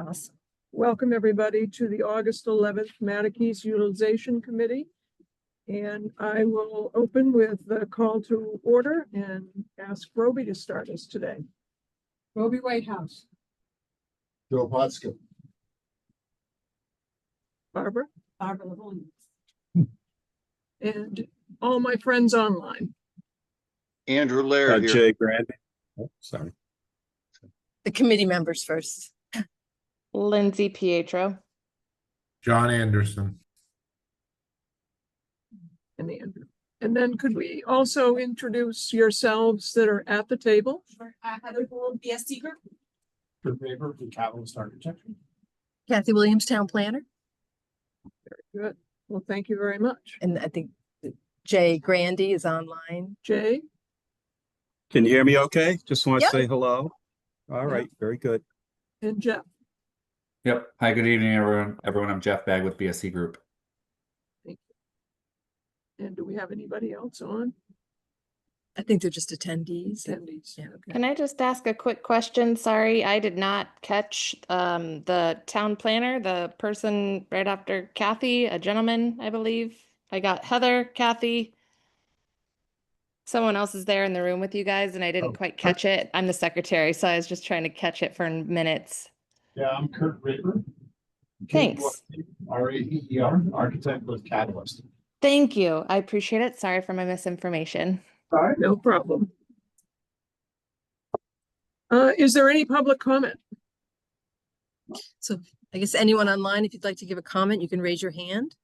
Awesome. Welcome, everybody, to the August 11th Mattacheese Utilization Committee. And I will open with the call to order and ask Roby to start us today. Roby Whitehouse. Joe Potska. Barbara. Barbara Williams. And all my friends online. Andrew Laird here. Jay Grant. Oh, sorry. The committee members first. Lindsay Pietro. John Anderson. And Andrew. And then could we also introduce yourselves that are at the table? Sure. Heather Gould, BSD Group. Kurt Raber from Catalyst Architecture. Kathy Williams, town planner. Very good. Well, thank you very much. And I think Jay Grandy is online. Jay? Can you hear me okay? Just want to Yep. say hello. All right, very good. And Jeff. Yep. Hi, good evening, everyone. I'm Jeff Bagg with BSC Group. Thank you. And do we have anybody else on? I think they're just attendees. Attendees. Yeah, okay. Can I just ask a quick question? Sorry, I did not catch the town planner, the person right after Kathy, a gentleman, I believe. I got Heather, Kathy. Someone else is there in the room with you guys, and I didn't quite catch it. I'm the secretary, so I was just trying to catch it for minutes. Yeah, I'm Kurt Raber. Thanks. R-A-E-R, architect with Catalyst. Thank you. I appreciate it. Sorry for my misinformation. All right, no problem. Is there any public comment? So I guess anyone online, if you'd like to give a comment, you can raise your hand.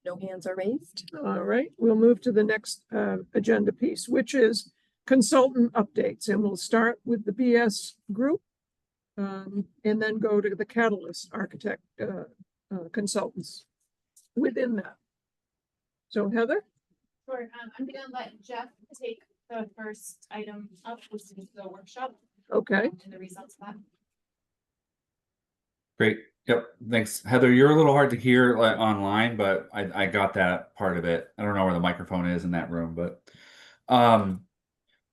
No hands are raised. All right, we'll move to the next agenda piece, which is consultant updates. And we'll start with the BS group and then go to the Catalyst architect consultants within that. So Heather? Sure. I'm gonna let Jeff take the first item up, which is the workshop. Okay. And the results of that. Great. Yep. Thanks, Heather. You're a little hard to hear online, but I got that part of it. I don't know where the microphone is in that room, but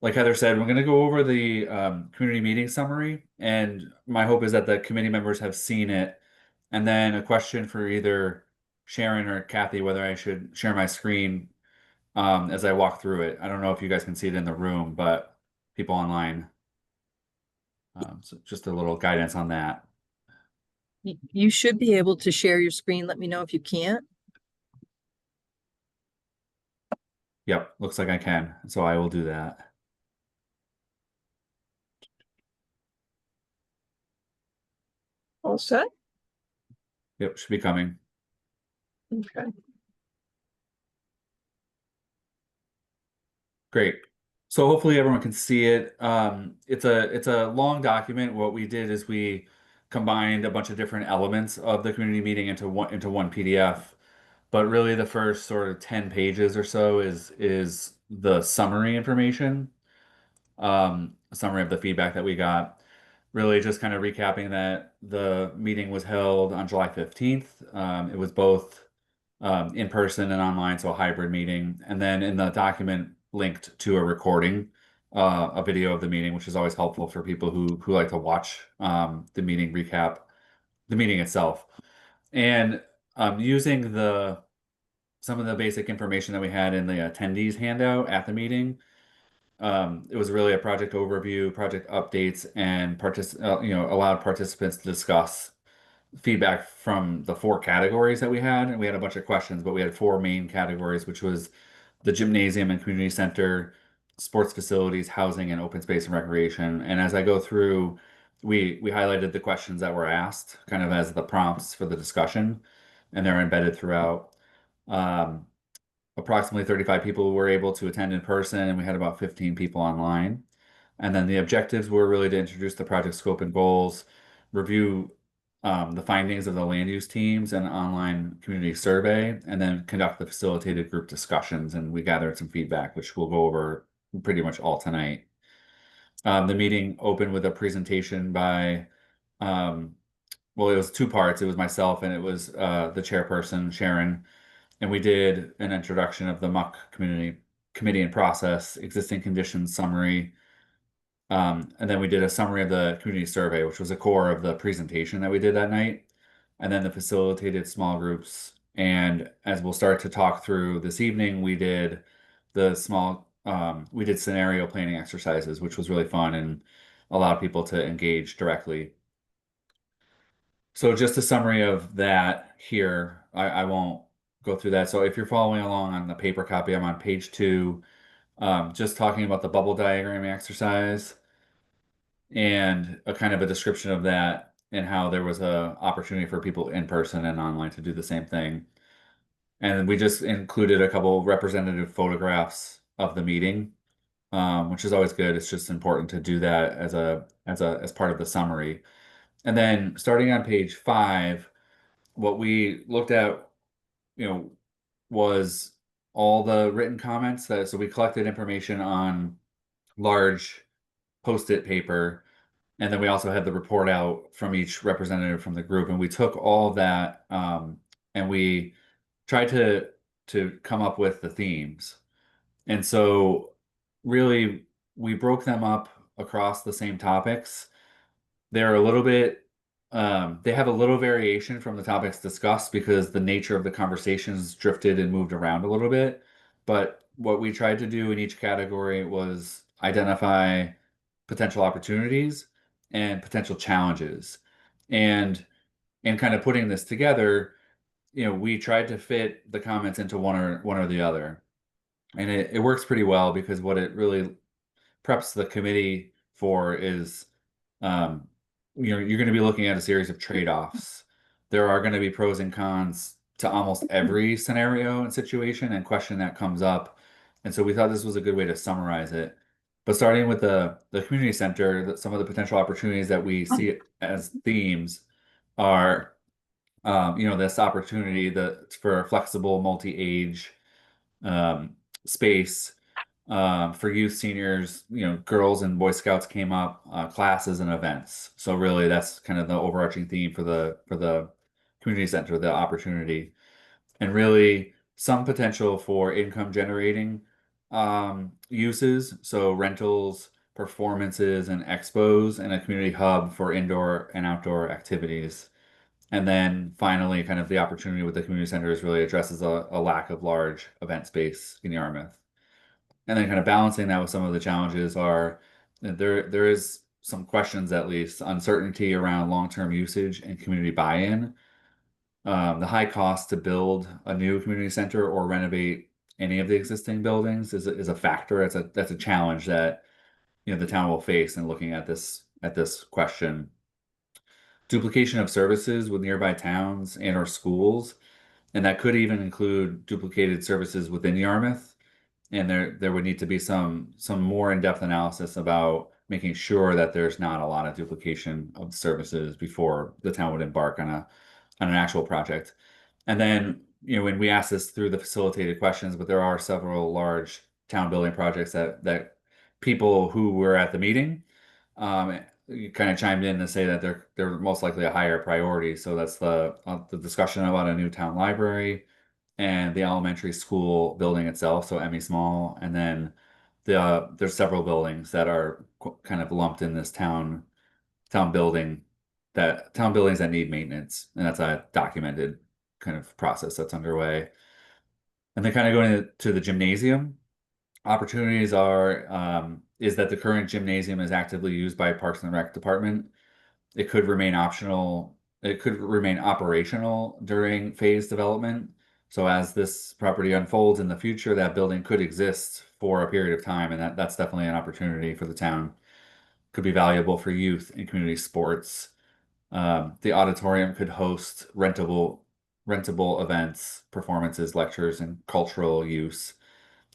like Heather said, we're going to go over the community meeting summary, and my hope is that the committee members have seen it. And then a question for either Sharon or Kathy, whether I should share my screen as I walk through it. I don't know if you guys can see it in the room, but people online. So just a little guidance on that. You should be able to share your screen. Let me know if you can't. Yep, looks like I can. So I will do that. All set? Yep, should be coming. Okay. Great. So hopefully everyone can see it. It's a long document. What we did is we combined a bunch of different elements of the community meeting into one PDF. But really the first sort of 10 pages or so is the summary information. A summary of the feedback that we got. Really just kind of recapping that the meeting was held on July 15th. It was both in person and online, so a hybrid meeting. And then in the document linked to a recording, a video of the meeting, which is always helpful for people who like to watch the meeting recap, the meeting itself. And using some of the basic information that we had in the attendees handout at the meeting, it was really a project overview, project updates, and allowed participants to discuss feedback from the 4 categories that we had. And we had a bunch of questions, but we had 4 main categories, which was the gymnasium and community center, sports facilities, housing, and open space and recreation. And as I go through, we highlighted the questions that were asked kind of as the prompts for the discussion, and they're embedded throughout. Approximately 35 people were able to attend in person, and we had about 15 people online. And then the objectives were really to introduce the project scope and goals, review the findings of the land use teams and online community survey, and then conduct the facilitated group discussions. And we gathered some feedback, which we'll go over pretty much all tonight. The meeting opened with a presentation by, well, it was 2 parts. It was myself and it was the chairperson, Sharon. And we did an introduction of the Muck community committee and process, existing conditions summary. And then we did a summary of the community survey, which was a core of the presentation that we did that night. And then the facilitated small groups. And as we'll start to talk through this evening, we did we did scenario planning exercises, which was really fun and allowed people to engage directly. So just a summary of that here. I won't go through that. So if you're following along on the paper copy, I'm on page 2, just talking about the bubble diagram exercise and a kind of a description of that and how there was a opportunity for people in person and online to do the same thing. And we just included a couple representative photographs of the meeting, which is always good. It's just important to do that as part of the summary. And then starting on page 5, what we looked at, was all the written comments so we collected information on large post-it paper, and then we also had the report out from each representative from the group, and we took all of that, and we tried to come up with the themes. And so really we broke them up across the same topics. They're a little bit they have a little variation from the topics discussed because the nature of the conversations drifted and moved around a little bit. But what we tried to do in each category was identify potential opportunities and potential challenges. And in kind of putting this together, we tried to fit the comments into one or the other. And it works pretty well because what it really preps the committee for is you're going to be looking at a series of trade-offs. There are going to be pros and cons to almost every scenario and situation and question that comes up. And so we thought this was a good way to summarize it. But starting with the community center, some of the potential opportunities that we see as themes are, this opportunity for a flexible multi-age space for youth, seniors, girls and Boy Scouts came up, classes and events. So really that's kind of the overarching theme for the community center, the opportunity, and really some potential for income generating uses. So rentals, performances and expos, and a community hub for indoor and outdoor activities. And then finally, kind of the opportunity with the community center is really addresses a lack of large event space in Yarmouth. And then kind of balancing that with some of the challenges are there is some questions, at least uncertainty around long-term usage and community buy-in. The high cost to build a new community center or renovate any of the existing buildings is a factor. That's a challenge that the town will face in looking at this question. Duplication of services with nearby towns and or schools, and that could even include duplicated services within Yarmouth. And there would need to be some more in-depth analysis about making sure that there's not a lot of duplication of services before the town would embark on an actual project. And then, when we ask this through the facilitated questions, but there are several large town building projects that people who were at the meeting kind of chimed in to say that they're most likely a higher priority. So that's the discussion about a new town library and the elementary school building itself, so Emmy Small, and then there's several buildings that are kind of lumped in this town buildings that need maintenance, and that's a documented kind of process that's underway. And then kind of going to the gymnasium, opportunities is that the current gymnasium is actively used by Parks and Rec Department. It could remain optional. It could remain operational during phase development. So as this property unfolds in the future, that building could exist for a period of time, and that's definitely an opportunity for the town. Could be valuable for youth and community sports. The auditorium could host rentable events, performances, lectures, and cultural use.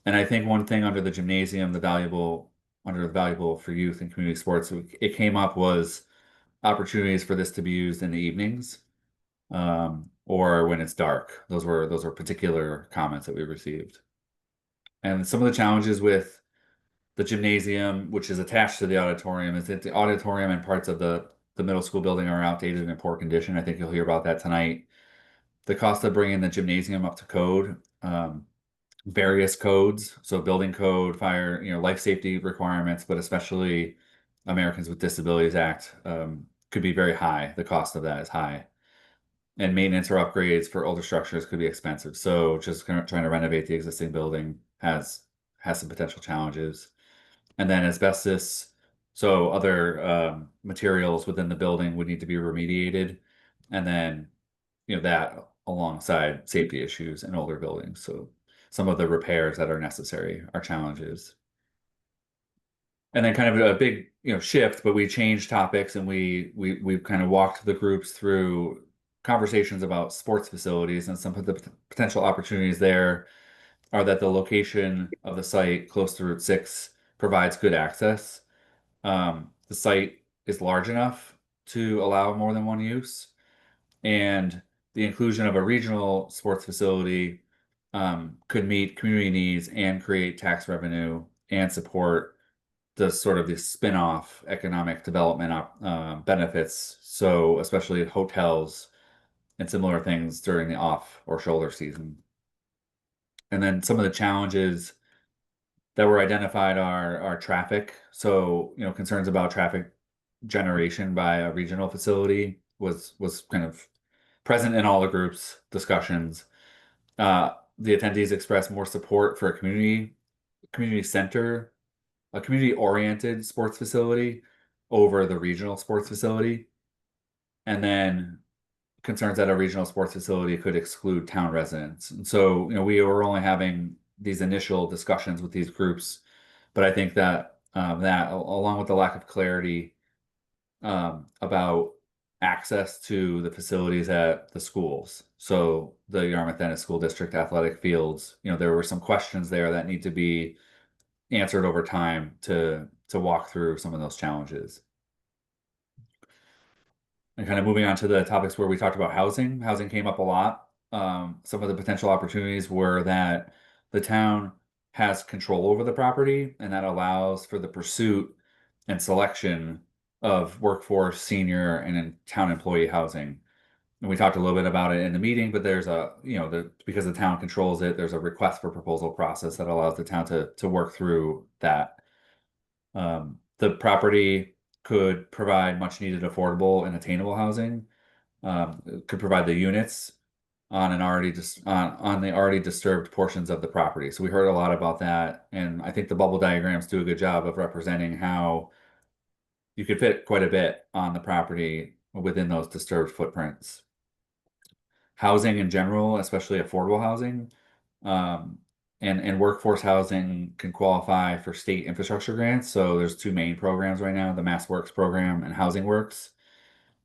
And I think one thing under the gymnasium, the valuable for youth and community sports, it came up was opportunities for this to be used in the evenings, or when it's dark. Those were particular comments that we received. And some of the challenges with the gymnasium, which is attached to the auditorium, is that the auditorium and parts of the middle school building are outdated and in poor condition. I think you'll hear about that tonight. The cost of bringing the gymnasium up to code, various codes, so building code, fire, life safety requirements, but especially Americans with Disabilities Act could be very high. The cost of that is high. And maintenance or upgrades for older structures could be expensive. So just kind of trying to renovate the existing building has some potential challenges. And then asbestos, so other materials within the building would need to be remediated. And then, that alongside safety issues in older buildings. So some of the repairs that are necessary are challenges. And then kind of a big, shift, but we changed topics and we kind of walked the groups through conversations about sports facilities, and some of the potential opportunities there are that the location of the site close to Route 6 provides good access. The site is large enough to allow more than one use, and the inclusion of a regional sports facility could meet community needs and create tax revenue and support the sort of the spin-off economic development benefits. So especially hotels and similar things during the off or shoulder season. And then some of the challenges that were identified are traffic. So, concerns about traffic generation by a regional facility was kind of present in all the groups' discussions. The attendees expressed more support for a community center, a community-oriented sports facility over the regional sports facility. And then concerns that a regional sports facility could exclude town residents. And so, we were only having these initial discussions with these groups, but I think that along with the lack of clarity about access to the facilities at the schools, so the Yarmouth Ennis School District athletic fields, there were some questions there that need to be answered over time to walk through some of those challenges. And kind of moving on to the topics where we talked about housing. Housing came up a lot. Some of the potential opportunities were that the town has control over the property, and that allows for the pursuit and selection of workforce, senior, and town employee housing. And we talked a little bit about it in the meeting, but there's because the town controls it, there's a request for proposal process that allows the town to work through that. The property could provide much needed affordable and attainable housing. Could provide the units on the already disturbed portions of the property. So we heard a lot about that, and I think the bubble diagrams do a good job of representing how you could fit quite a bit on the property within those disturbed footprints. Housing in general, especially affordable housing, and workforce housing can qualify for state infrastructure grants. So there's two main programs right now, the Mass Works program and Housing Works.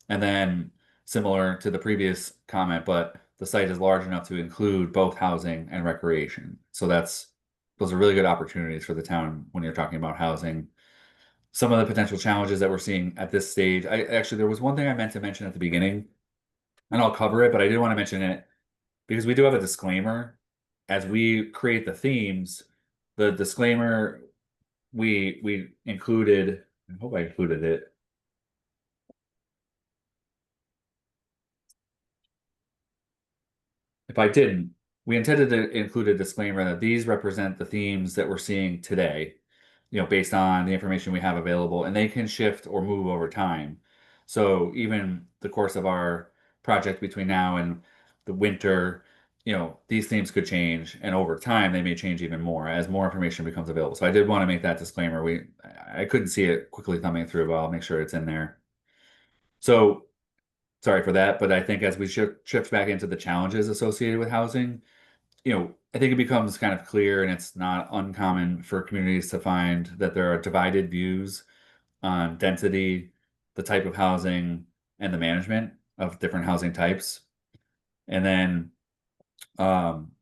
And then similar to the previous comment, but the site is large enough to include both housing and recreation. So those are really good opportunities for the town when you're talking about housing. Some of the potential challenges that we're seeing at this stage, there was one thing I meant to mention at the beginning, and I'll cover it, but I did want to mention it because we do have a disclaimer as we create the themes. The disclaimer we included, I hope I included it. If I didn't, we intended to include a disclaimer that these represent the themes that we're seeing today, based on the information we have available, and they can shift or move over time. So even the course of our project between now and the winter, these themes could change, and over time they may change even more as more information becomes available. So I did want to make that disclaimer. I couldn't see it quickly thumbing through, but I'll make sure it's in there. So sorry for that, but I think as we shift back into the challenges associated with housing, I think it becomes kind of clear, and it's not uncommon for communities to find that there are divided views on density, the type of housing, and the management of different housing types. And then,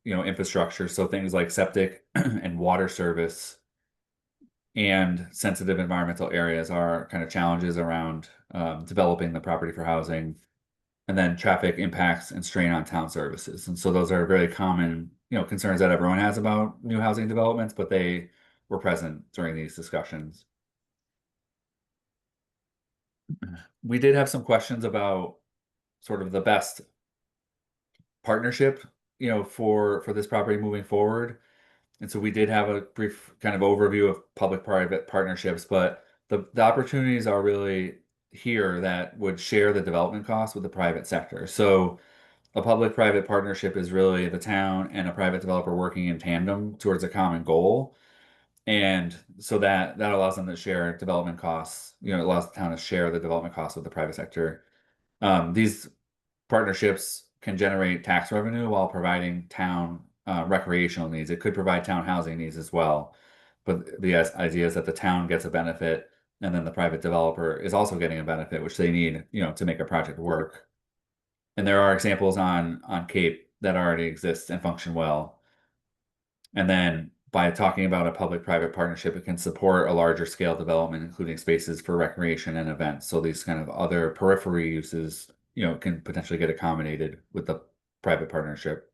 infrastructure. So things like septic and water service and sensitive environmental areas are kind of challenges around developing the property for housing. And then traffic impacts and strain on town services. And so those are very common, concerns that everyone has about new housing developments, but they were present during these discussions. We did have some questions about sort of the best partnership, for this property moving forward. And so we did have a brief kind of overview of public-private partnerships, but the opportunities are really here that would share the development costs with the private sector. So a public-private partnership is really the town and a private developer working in tandem towards a common goal. And so that allows them to share development costs, it allows the town to share the development costs with the private sector. These partnerships can generate tax revenue while providing town recreational needs. It could provide town housing needs as well. But the idea is that the town gets a benefit and then the private developer is also getting a benefit, which they need, to make a project work. And there are examples on Cape that already exist and function well. And then by talking about a public-private partnership, it can support a larger scale development, including spaces for recreation and events. So these kind of other periphery uses, can potentially get accommodated with the private partnership.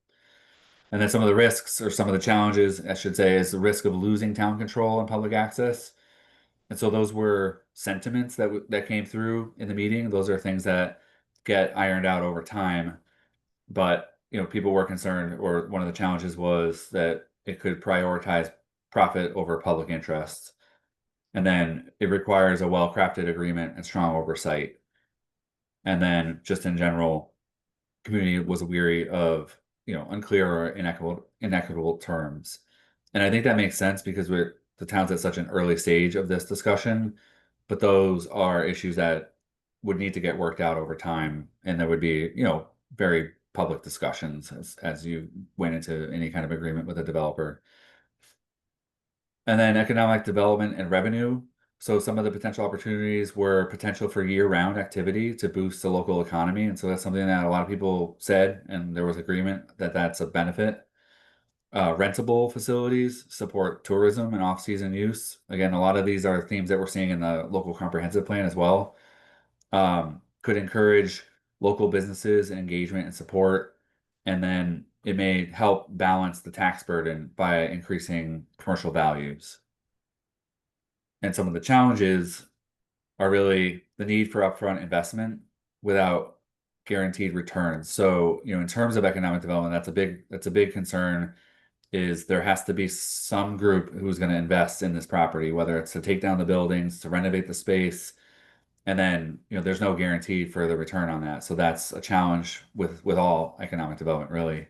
And then some of the risks or some of the challenges, I should say, is the risk of losing town control and public access. And so those were sentiments that came through in the meeting. Those are things that get ironed out over time. But people were concerned, or one of the challenges was that it could prioritize profit over public interest. And then it requires a well-crafted agreement and strong oversight. And then just in general, community was weary of, unclear or inequitable terms. And I think that makes sense because the town's at such an early stage of this discussion, but those are issues that would need to get worked out over time. And there would be, very public discussions as you went into any kind of agreement with a developer. And then economic development and revenue. So some of the potential opportunities were potential for year-round activity to boost the local economy. And so that's something that a lot of people said, and there was agreement that that's a benefit. Rentable facilities support tourism and off-season use. Again, a lot of these are themes that we're seeing in the local comprehensive plan as well. Could encourage local businesses and engagement and support. And then it may help balance the tax burden by increasing commercial values. And some of the challenges are really the need for upfront investment without guaranteed returns. So, in terms of economic development, that's a big concern, is there has to be some group who's going to invest in this property, whether it's to take down the buildings, to renovate the space. And then, there's no guarantee for the return on that. So that's a challenge with all economic development, really.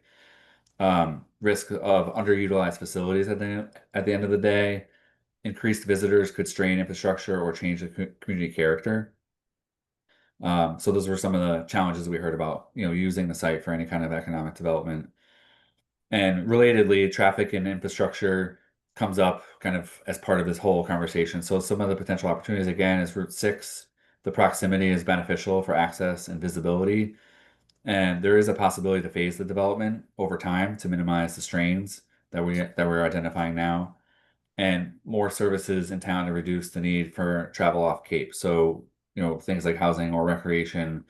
Risk of underutilized facilities at the end of the day. Increased visitors could strain infrastructure or change the community character. So those were some of the challenges we heard about, using the site for any kind of economic development. And relatedly, traffic and infrastructure comes up kind of as part of this whole conversation. So some of the potential opportunities, again, is Route 6. The proximity is beneficial for access and visibility. And there is a possibility to phase the development over time to minimize the strains that we're identifying now. And more services in town to reduce the need for travel off Cape. So, things like housing or recreation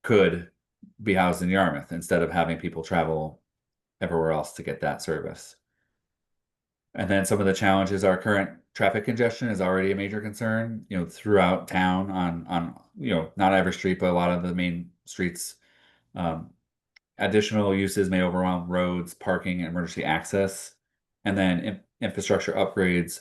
could be housed in Yarmouth instead of having people travel everywhere else to get that service. And then some of the challenges are current traffic congestion is already a major concern, throughout town on not every street, but a lot of the main streets. Additional uses may overwhelm roads, parking, and emergency access. And then infrastructure upgrades,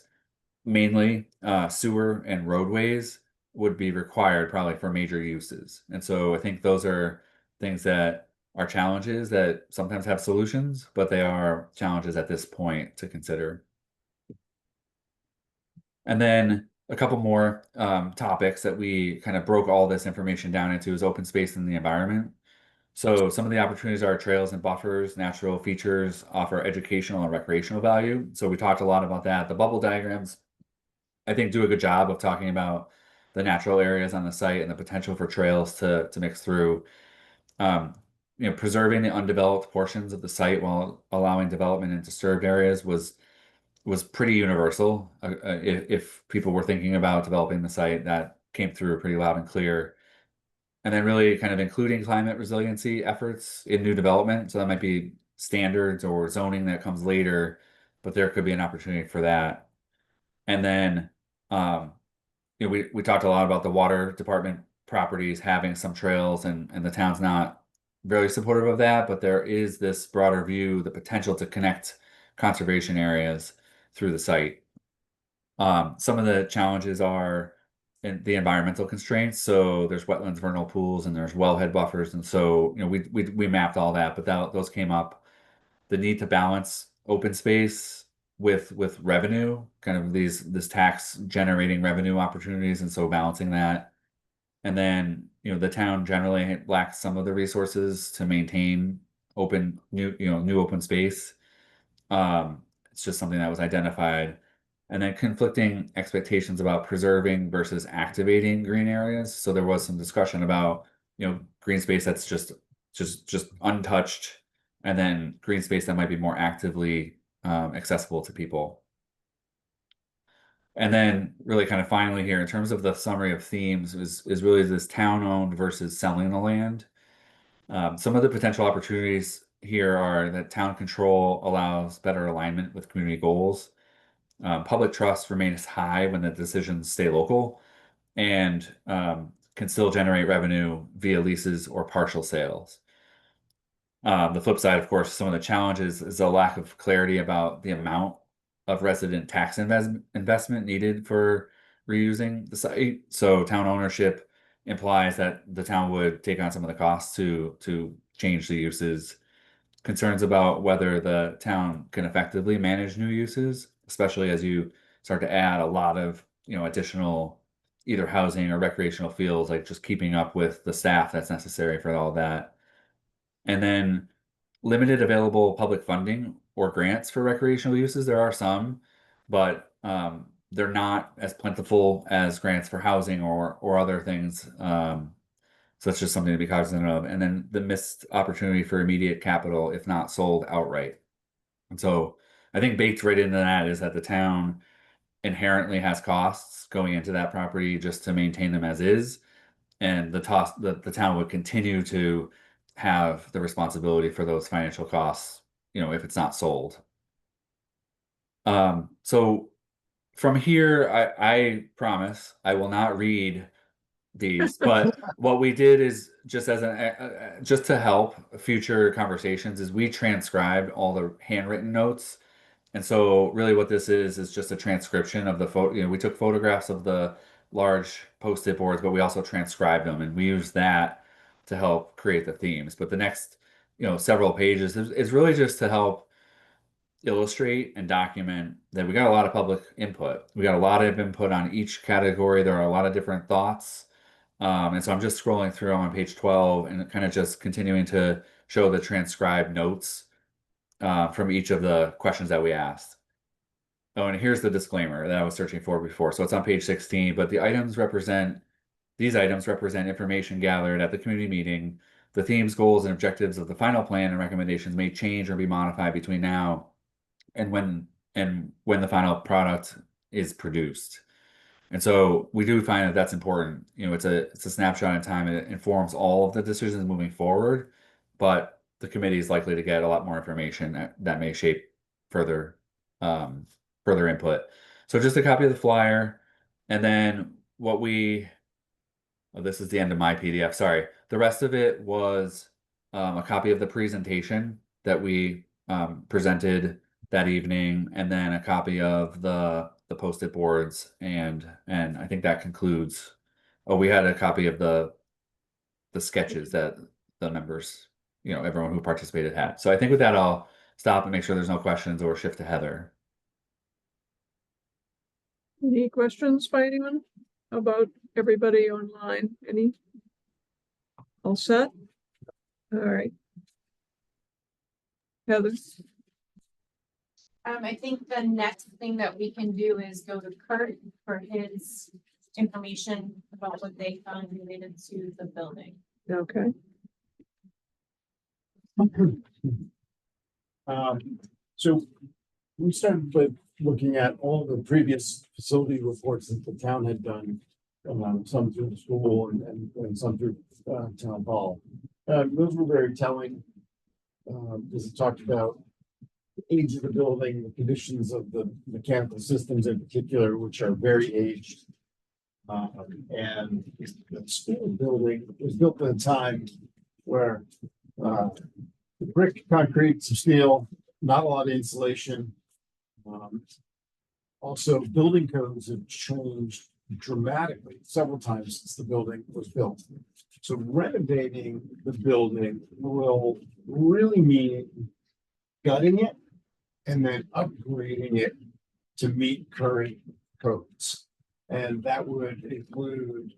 mainly sewer and roadways, would be required probably for major uses. And so I think those are things that are challenges that sometimes have solutions, but they are challenges at this point to consider. And then a couple more topics that we kind of broke all this information down into is open space and the environment. So some of the opportunities are trails and buffers, natural features offer educational and recreational value. So we talked a lot about that. The bubble diagrams, I think, do a good job of talking about the natural areas on the site and the potential for trails to mix through. Preserving the undeveloped portions of the site while allowing development in disturbed areas was pretty universal. If people were thinking about developing the site, that came through pretty loud and clear. And then really kind of including climate resiliency efforts in new development. So that might be standards or zoning that comes later, but there could be an opportunity for that. And then, we talked a lot about the water department properties having some trails, and the town's not very supportive of that, but there is this broader view, the potential to connect conservation areas through the site. Some of the challenges are in the environmental constraints. So there's wetlands, vernal pools, and there's wellhead buffers. And so, we mapped all that, but those came up. The need to balance open space with revenue, kind of this tax generating revenue opportunities, and so balancing that. And then, the town generally lacks some of the resources to maintain new open space. It's just something that was identified. And then conflicting expectations about preserving versus activating green areas. So there was some discussion about, green space that's just untouched, and then green space that might be more actively accessible to people. And then really kind of finally here, in terms of the summary of themes, is really this town-owned versus selling the land. Some of the potential opportunities here are that town control allows better alignment with community goals. Public trust remains high when the decisions stay local, and can still generate revenue via leases or partial sales. The flip side, of course, some of the challenges is a lack of clarity about the amount of resident tax investment needed for reusing the site. So town ownership implies that the town would take on some of the costs to change the uses. Concerns about whether the town can effectively manage new uses, especially as you start to add a lot of additional either housing or recreational fields, like just keeping up with the staff that's necessary for all that. And then limited available public funding or grants for recreational uses. There are some, but they're not as plentiful as grants for housing or other things. So that's just something to be cognizant of. And then the missed opportunity for immediate capital if not sold outright. And so I think baked right into that is that the town inherently has costs going into that property just to maintain them as is. And the town would continue to have the responsibility for those financial costs, if it's not sold. So from here, I promise I will not read these, but what we did is just just to help future conversations is we transcribed all the handwritten notes. And so really what this is just a transcription of the photo. We took photographs of the large post-it boards, but we also transcribed them, and we used that to help create the themes. But the next, several pages is really just to help illustrate and document that we got a lot of public input. We got a lot of input on each category. There are a lot of different thoughts. And so I'm just scrolling through on page 12 and kind of just continuing to show the transcribed notes from each of the questions that we asked. Oh, and here's the disclaimer that I was searching for before. So it's on page 16, but these items represent information gathered at the community meeting. The themes, goals, and objectives of the final plan and recommendations may change or be modified between now and when the final product is produced. And so we do find that that's important. It's a snapshot in time. It informs all of the decisions moving forward, but the committee is likely to get a lot more information that may shape further input. So just a copy of the flyer, and then this is the end of my PDF. Sorry. The rest of it was a copy of the presentation that we presented that evening, and then a copy of the post-it boards, and I think that concludes. Oh, we had a copy of the sketches that the members, everyone who participated had. So I think with that, I'll stop and make sure there's no questions or shift to Heather. Any questions by anyone about everybody online? Any? All set? All right. Heather? I think the next thing that we can do is go to Kurt for his information about what they found related to the building. Okay. So we started by looking at all the previous facility reports that the town had done, some through the school and some through town hall. Those were very telling. As it talked about the age of the building, the conditions of the mechanical systems in particular, which are very aged. And the school building was built at a time where brick, concrete, some steel, not a lot of insulation. Also, building codes have changed dramatically several times since the building was built. So renovating the building will really mean gutting it and then upgrading it to meet current codes. And that would include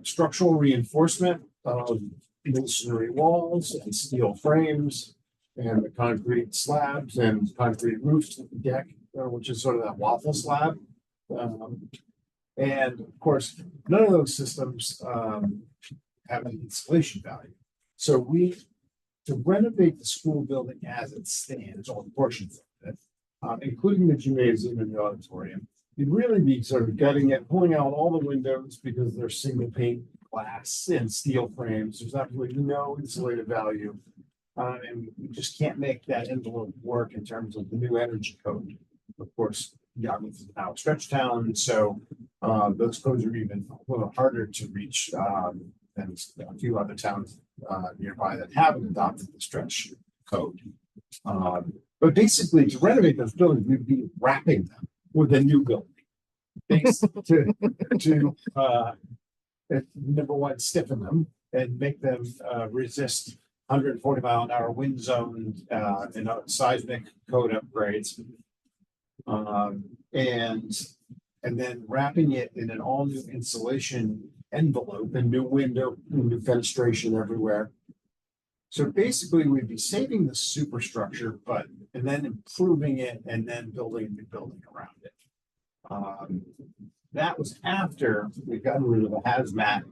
structural reinforcement of masonry walls and steel frames and the concrete slabs and concrete roofs, deck, which is sort of that waffle slab. And of course, none of those systems have an insulation value. So to renovate the school building as it stands, all the portions of it, including the gymnasium and the auditorium, you'd really be sort of gutting it, pulling out all the windows because they're single pane glass and steel frames. There's absolutely no insulated value. And we just can't make that envelope work in terms of the new energy code. Of course, Yarmouth is now a stretch town, so those codes are even a little harder to reach than a few other towns nearby that haven't adopted the stretch code. But basically, to renovate those buildings, we'd be wrapping them with a new building. To number one, stiffen them and make them resist 140-mile-an-hour wind zone and seismic code upgrades. And then wrapping it in an all new insulation envelope and new window, new fenestration everywhere. So basically we'd be saving the superstructure, and then improving it and then building a new building around it. That was after we got rid of the hazmat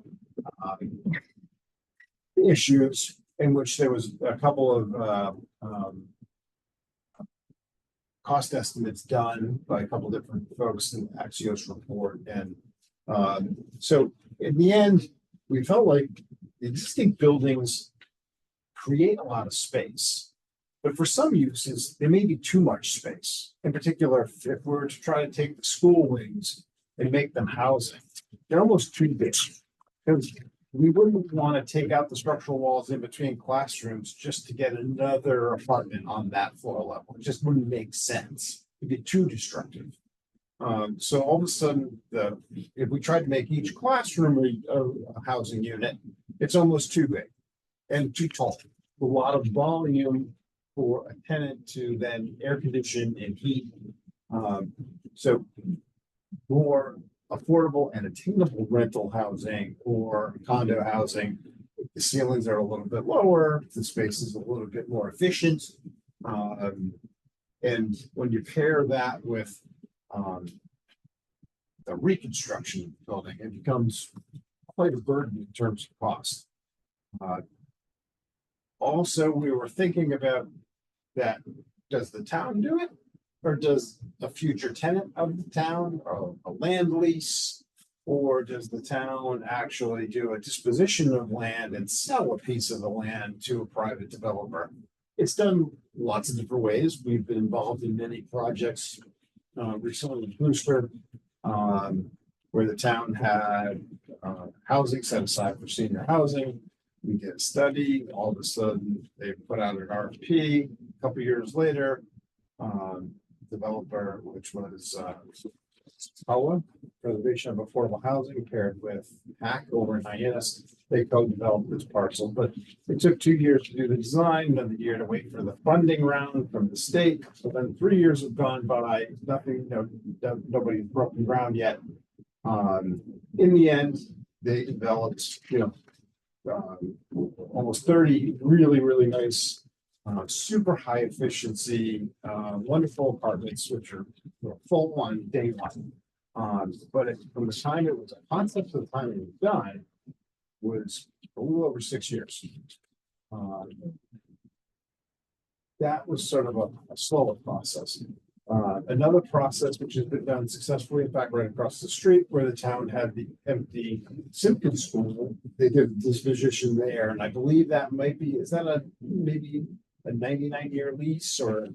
issues, in which there was a couple of cost estimates done by a couple different folks in the Axios report. And so in the end, we felt like existing buildings create a lot of space, but for some uses, there may be too much space. In particular, if we were to try to take the school wings and make them housing, they're almost too big. We wouldn't want to take out the structural walls in between classrooms just to get another apartment on that floor level. It just wouldn't make sense. It'd be too destructive. So all of a sudden, if we tried to make each classroom a housing unit, it's almost too big and too tall. A lot of volume for a tenant to then air condition and heat. So more affordable and attainable rental housing or condo housing. The ceilings are a little bit lower, the space is a little bit more efficient. And when you pair that with the reconstruction of the building, it becomes quite a burden in terms of cost. Also, we were thinking about that, does the town do it? Or does a future tenant of the town, or a land lease, or does the town actually do a disposition of land and sell a piece of the land to a private developer? It's done lots of different ways. We've been involved in many projects recently with Brewster, where the town had housing set aside for senior housing. We did a study, all of a sudden they put out an RFP. A couple of years later, developer, which was POA, Preservation of Affordable Housing, paired with HAC over in Hyannis. They co-developed this parcel, but it took 2 years to do the design, another year to wait for the funding round from the state. So then 3 years have gone by, nothing, nobody's broken ground yet. In the end, they developed, almost 30 really, really nice, super high efficiency, wonderful apartments, which are full on day one. But from the time it was a concept to the time it was done was a little over 6 years. That was sort of a slower process. Another process which has been done successfully, in fact, right across the street where the town had the empty Simpkins School, they did disposition there, and I believe that might be, is that maybe a 99-year lease, or do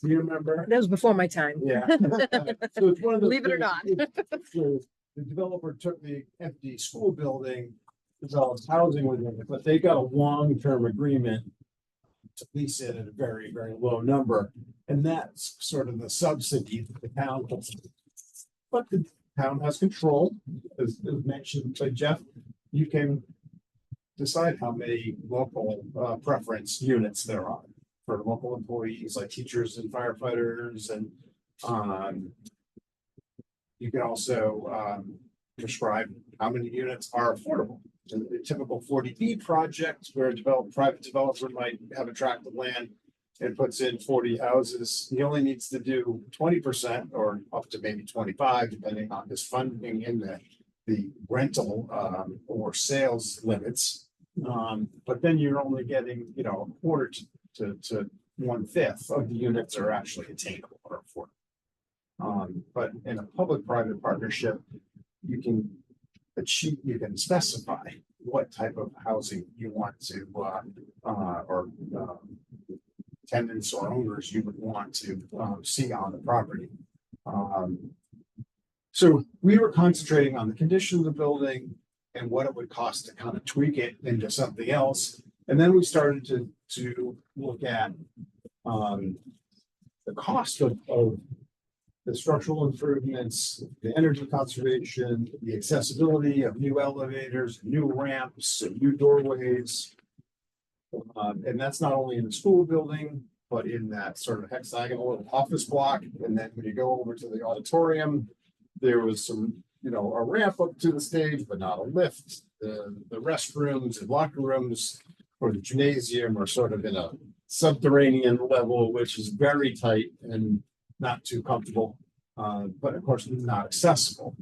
you remember? That was before my time. Yeah. So it's one of those Believe it or not. so the developer took the empty school building, developed housing within it, but they got a long-term agreement to lease it at a very, very low number. And that's sort of the subsidy that the town gets. But the town has control, as mentioned by Jeff. You can decide how many local preference units there are for local employees like teachers and firefighters, and you can also prescribe how many units are affordable. A typical 40B project where a private developer might have a tract of land and puts in 40 houses, he only needs to do 20% or up to maybe 25, depending on his funding in the rental or sales limits. But then you're only getting, a quarter to 1/5 of the units are actually attainable or affordable. But in a public-private partnership, you can specify what type of housing you want to, or tenants or owners you would want to see on the property. So we were concentrating on the condition of the building and what it would cost to kind of tweak it into something else. And then we started to look at the cost of the structural improvements, the energy conservation, the accessibility of new elevators, new ramps, and new doorways. And that's not only in the school building, but in that sort of hexagonal office block. And then when you go over to the auditorium, there was some, a ramp up to the stage, but not a lift. The restrooms and locker rooms for the gymnasium are sort of in a subterranean level, which is very tight and not too comfortable, but of course not accessible.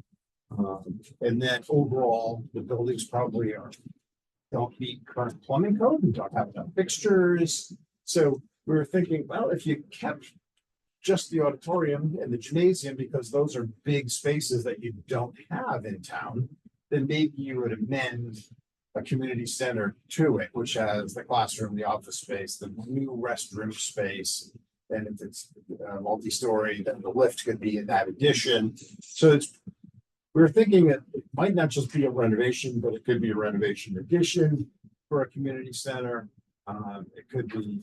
And then overall, the buildings probably don't meet current plumbing code and don't have enough fixtures. So we were thinking, well, if you kept just the auditorium and the gymnasium, because those are big spaces that you don't have in town, then maybe you would amend a community center to it, which has the classroom, the office space, the new restroom space. And if it's multi-story, then the lift could be in that addition. So we're thinking that it might not just be a renovation, but it could be a renovation addition for a community center. It could be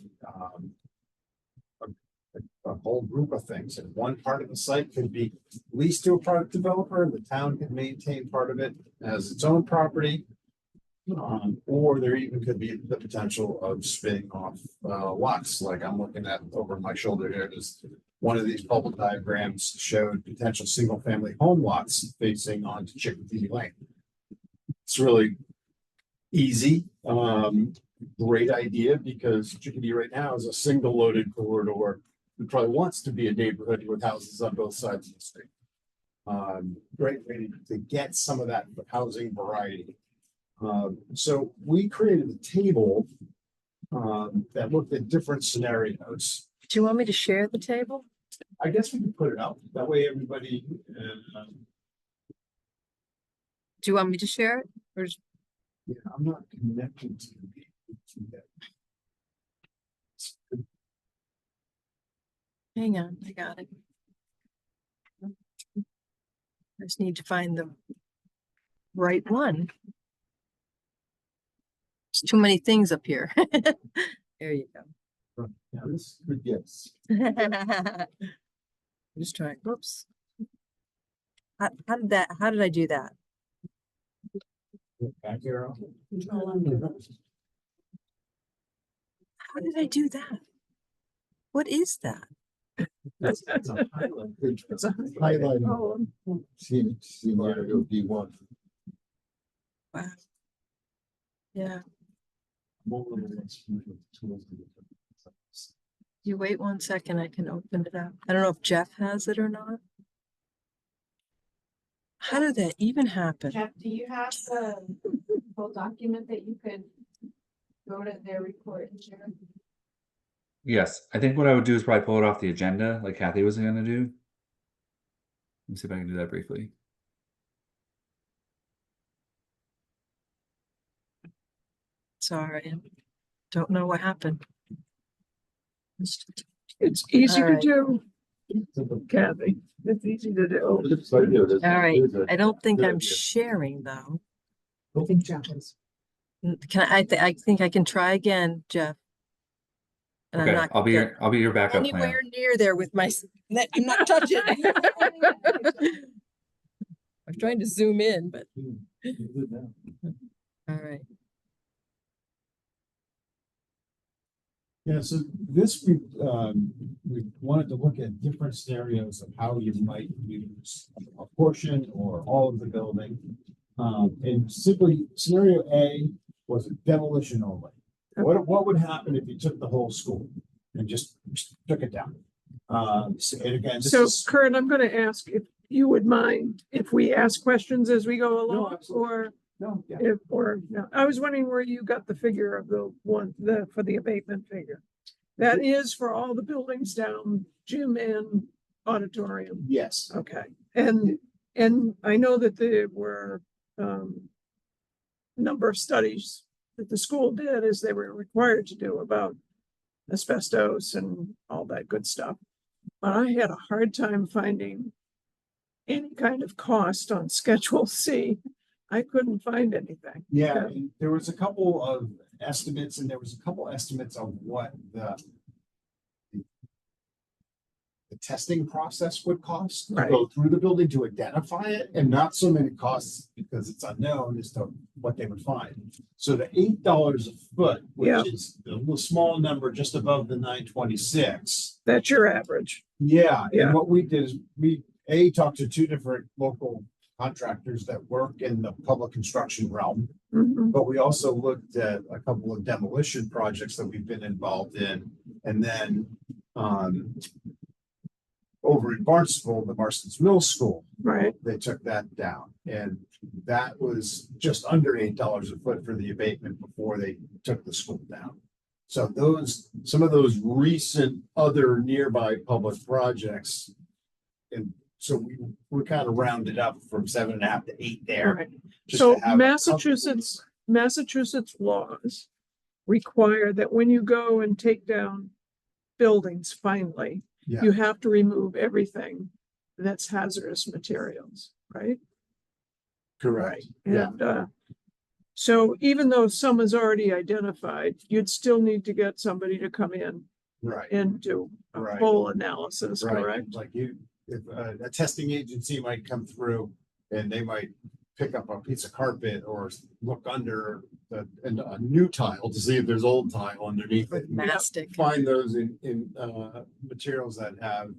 a whole group of things. And one part of the site could be leased to a private developer, and the town can maintain part of it as its own property. Or there even could be the potential of spinning off lots, like I'm looking at over my shoulder here. There's one of these bubble diagrams showed potential single-family home lots facing onto Chickadee Lane. It's really easy, great idea, because Chickadee right now is a single loaded corridor. It probably wants to be a neighborhood with houses on both sides of the street. Great way to get some of that housing variety. So we created a table that looked at different scenarios. Do you want me to share the table? I guess we can put it out. That way everybody, Do you want me to share it? Or yeah, I'm not connected to that. hang on, I got it. I just need to find the right one. There's too many things up here. There you go. Yeah, this is good guess. Just trying, whoops. How did I do that? Back here. How did I do that? What is that? That's a highlight. It's a Highlighting. column. Scenario D1. Wow. Yeah, you wait 1 second, I can open it up. I don't know if Jeff has it or not. How did that even happen? Jeff, do you have the full document that you could go to their report and share? Yes, I think what I would do is probably pull it off the agenda, like Kathy was going to do. Let me see if I can do that briefly. Sorry, I don't know what happened. It's easy All to right. do, Kathy. It's easy to do. All right, I don't think I'm sharing though. I think Jeff is. Can I think I can try again, Jeff. And I'm Okay, not I'll be gonna your backup plan. anywhere near there with my, I'm not touching. I'm trying to zoom in, but, all right. Yeah, so this, we wanted to look at different scenarios of how you might use a portion or all of the building. And simply, scenario A was demolition only. What would happen if you took the whole school and just took it down? And again, this So is. Kurt, I'm gonna ask if you would mind if we ask questions as we go along, absolutely. or No, yeah. if, or, no, I was wondering where you got the figure of for the abatement figure. That is for all the buildings down, gym and auditorium. Yes. Okay, and I know that there were, number of studies that the school did as they were required to do about asbestos and all that good stuff. But I had a hard time finding any kind of cost on Schedule C. I couldn't find anything. Yeah, and there was a couple of estimates, and there was a couple estimates of what the testing process would cost to Right. go through the building to identify it, and not so many costs because it's unknown as to what they would find. So the $8 a foot, which Yeah. is a little small number just above the 926. That's your average. Yeah, Yeah. and what we did is we talked to two different local contractors that work in the public construction realm. Mhm. But we also looked at a couple of demolition projects that we've been involved in. And then over in Barnstable, the Marston's Mill School, Right, they took that down. And that was just under $8 a foot for the abatement before they took the school down. So some of those recent other nearby public projects, and so we're kind of rounded up from 7.5 to 8 there. right. just So to have Massachusetts laws require that when you go and take down buildings finally, Yeah. you have to remove everything that's hazardous materials, right? Correct. Yeah. And so even though some is already identified, you'd still need to get somebody to come in Right. and do a Right. full analysis, Right, correct? like if a testing agency might come through and they might pick up a piece of carpet or look under a new tile to see if there's old tile underneath it. Mastic. Find those in materials that have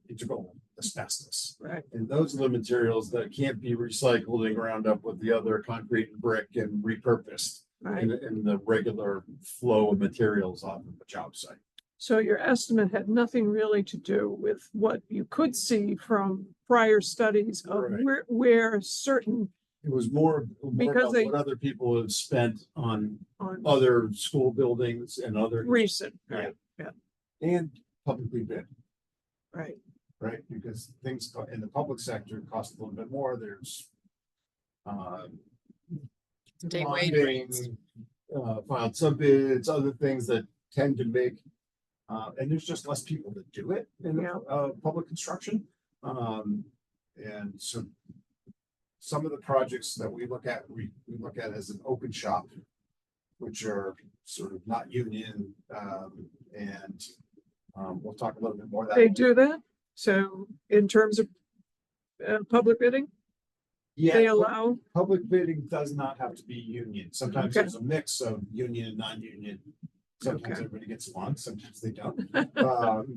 integral asbestos. Right, And those are the materials that can't be recycled and ground up with the other concrete and brick and repurposed right. in the regular flow of materials off of a job site. So your estimate had nothing really to do with what you could see from prior studies of Right. where certain It was more Because about they- what other people have spent on on other school buildings and other, recent, Yeah. right, and publicly bid, right. right? Because things in the public sector cost a little bit more. There's State wage bonding, rates. filed sub bids, other things that tend to make, and there's just less people that do it in Yeah. public construction. And so some of the projects that we look at, we look at as an open shop, which are sort of not union, and we'll talk a little bit more of that. They do that? So in terms of public bidding, Yeah, they allow, public bidding does not have to be union. Sometimes Okay. there's a mix of union and non-union. Sometimes Okay. everybody gets along, sometimes they don't.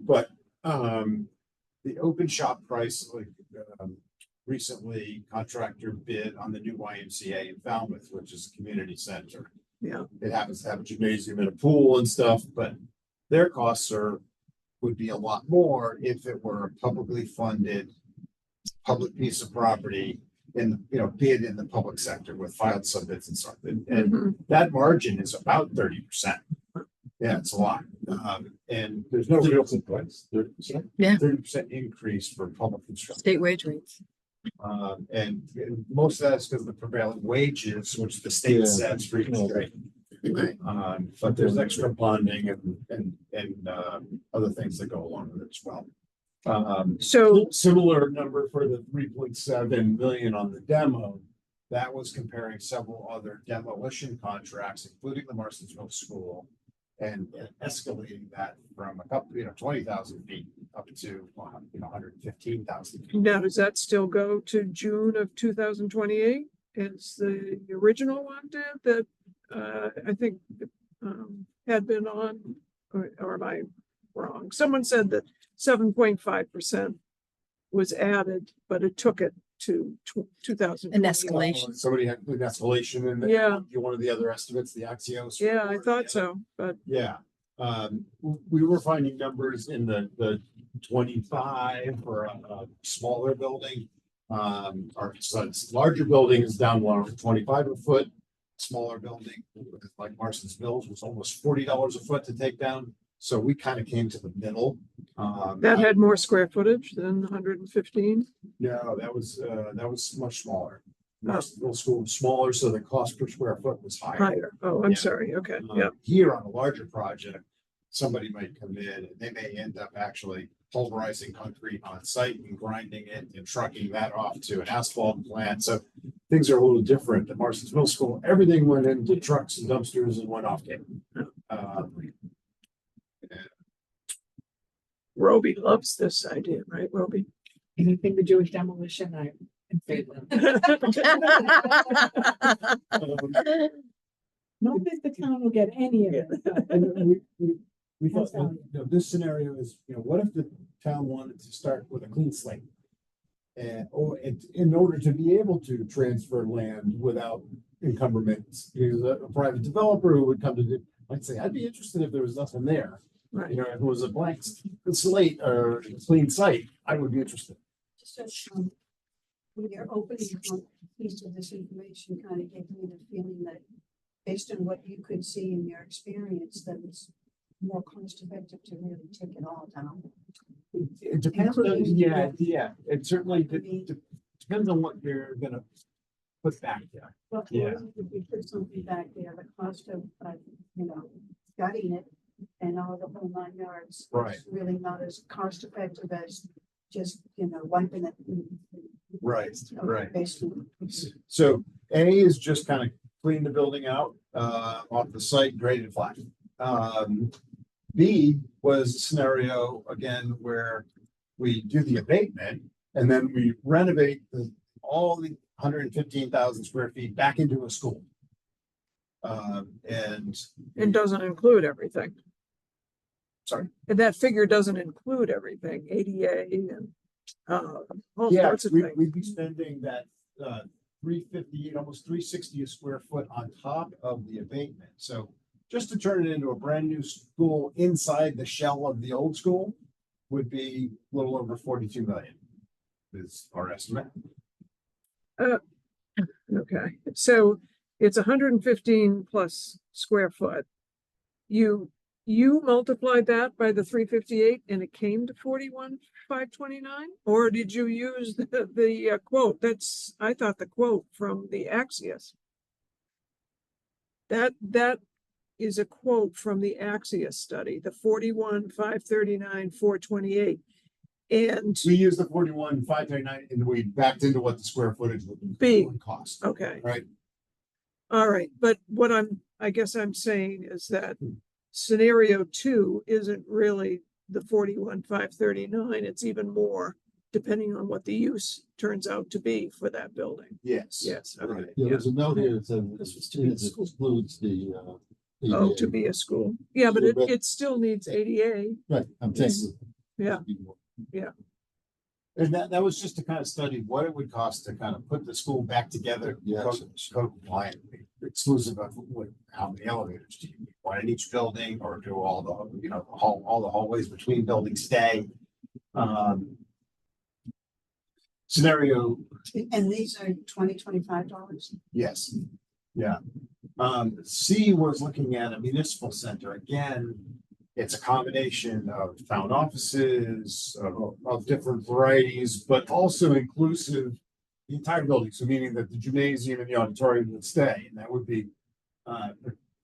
But the open shop price, like recently contractor bid on the new YMCA in Falmouth, which is a community center. yeah, It happens to have a gymnasium and a pool and stuff, but their costs would be a lot more if it were a publicly funded public piece of property bid in the public sector with filed subbids and stuff. And mhm, that margin is about 30%. Yeah, it's a lot. And there's no real price. 30%? Yeah. 30% increase for public construction. State wage rates. And most of that's because of the prevailing wages, which the state Yeah. sets for each grade. But there's extra bonding and other things that go along with it as well. so, Similar number for the 3.7 million on the demo. That was comparing several other demolition contracts, including the Marston's Mill School, and escalating that from a couple, 20,000 feet up to, 115,000 feet. Now, does that still go to June of 2028? It's the original one that, I think, had been on, or am I wrong? Someone said that 7.5% was added, but it took it to 2000. An escalation. Somebody had an escalation in Yeah. one of the other estimates, the Axios. Yeah, I report. thought so, but Yeah, we were finding numbers in the 25 for a smaller building. Our larger building is down 125 a foot. Smaller building, like Marston's Mills, was almost $40 a foot to take down. So we kind of came to the middle. that had more square footage than 115. No, that was much smaller. Oh. Marston Middle School was smaller, so the cost per square foot was higher. Higher. Oh, I'm Yeah. sorry. Okay, yeah. Here on a larger project, somebody might come in and they may end up actually pulverizing concrete on site and grinding it and trucking that off to an asphalt plant. So things are a little different. At Marston's Middle School, everything went into trucks and dumpsters and went off gate. Roby loves this idea, right, Roby? Anything to do with demolition, I'm in favor. Not that the town will get any of it. but- And we thought, That's valid. this scenario is, what if the town wanted to start with a clean slate? And, in order to be able to transfer land without encumbrance, because a private developer who would come to, I'd say, I'd be interested if there was nothing there. Right. If it was a blank slate or a clean site, I would be interested. Just when you're opening up a piece of this information, kind of gave me the feeling that based on what you could see in your experience, that it's more cost effective to really take it all down. It depends on, Including- yeah, it certainly I mean- depends on what you're gonna put back there. Well, Yeah. if we put something back there, the cost of, gutting it and all the whole 9 yards. Right. is really not as cost effective as just, wiping it. Right, right. Basically. So A is just kind of clean the building out, off the site, graded flat. B was a scenario, again, where we do the abatement and then we renovate all the 115,000 square feet back into a school. And It doesn't include everything. Sorry? And that figure doesn't include everything, ADA and, all yeah, sorts of things. we'd be spending that, 358, almost 360 a square foot on top of the abatement. So just to turn it into a brand new school inside the shell of the old school would be a little over 42 million is our estimate. Okay, so it's 115 plus square foot. You multiplied that by the 358 and it came to 41,529? Or did you use the quote? I thought the quote from the Axios. That is a quote from the Axios study, the 41,539, 428. And We used the 41,539 and we backed into what the square footage would cost. okay. Right. All right, but what I guess I'm saying is that scenario 2 isn't really the 41,539, it's even more, depending on what the use turns out to be for that building. Yes. Yes, okay. Right. Yeah, there's a note here that says This was to be a school. excludes the. Oh, ADA. to be a school. Yeah, but School, but- it still needs ADA. Right, I'm saying. Yeah. And that was just to kind of study what it would cost to kind of put the school back together. Yes. Code compliant, exclusive of how many elevators do you want in each building or do all the, all the hallways between buildings stay? Scenario, And these are $25. yes, yeah. C was looking at a municipal center. Again, it's a combination of town offices of different varieties, but also inclusive the entire building. So meaning that the gymnasium and the auditorium would stay, and that would be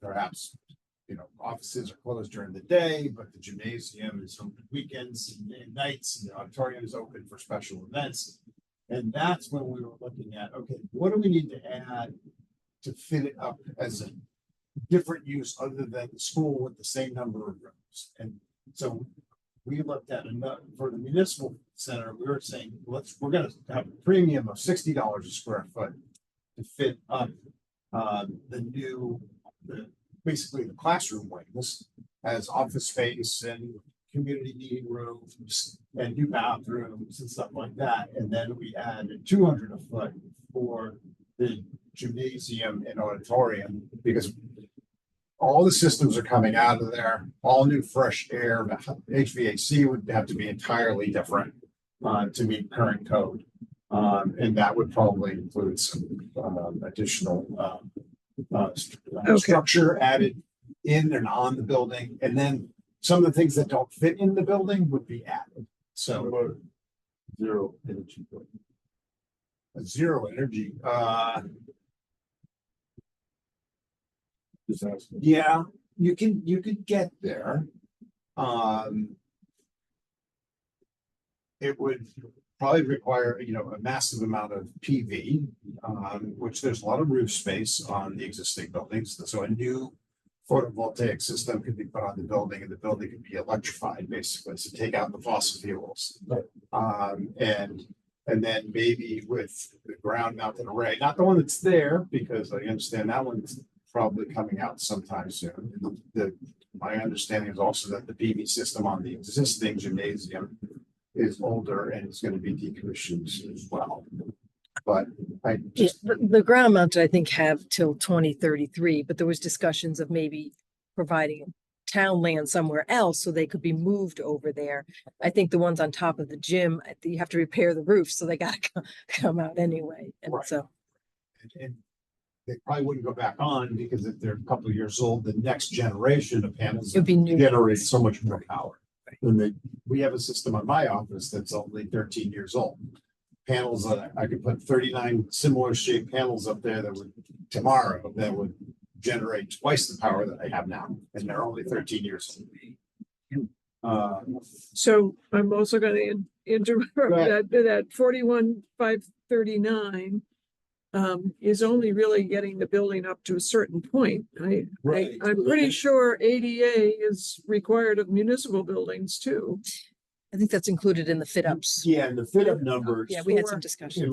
perhaps, offices are closed during the day, but the gymnasium is open weekends and nights, and the auditorium is open for special events. And that's when we were looking at, okay, what do we need to add to fit it up as different use other than the school with the same number of rooms. And so we looked at another, for the municipal center, we were saying, we're gonna have a premium of $60 a square foot to fit up basically the classroom wing. This has office space and community meeting rooms and new bathrooms and stuff like that. And then we added 200 a foot for the gymnasium and auditorium, because all the systems are coming out of there, all new fresh air. HVAC would have to be entirely different to meet current code. And that would probably include some additional structure added in and on the building. And then some of the things that don't fit in the building would be added. So Zero energy. zero energy. Just asking. Yeah, you could get there. It would probably require, a massive amount of PV, which there's a lot of roof space on the existing buildings. So a new photovoltaic system could be put on the building, and the building could be electrified, basically, so take out the fossil fuels. And then maybe with the ground mounted array, not the one that's there, because I understand that one's probably coming out sometime soon. My understanding is also that the PV system on the existing gymnasium is older and it's going to be decommissioned as well. But the ground mounted, I think, have till 2033, but there was discussions of maybe providing town land somewhere else so they could be moved over there. I think the ones on top of the gym, you have to repair the roof, so they gotta come out anyway. And Right. so, and they probably wouldn't go back on, because if they're a couple of years old, the next generation of panels it'd be new. generate so much more power. And we have a system on my office that's only 13 years old. Panels that I could put 39 similar shaped panels up there that would would generate twice the power that I have now, and they're only 13 years old. So I'm also gonna interrupt that 41,539 is only really getting the building up to a certain point. Right. I'm pretty sure ADA is required of municipal buildings too. I think that's included in the fit ups. Yeah, and the fit up numbers. Yeah, we had some discussion.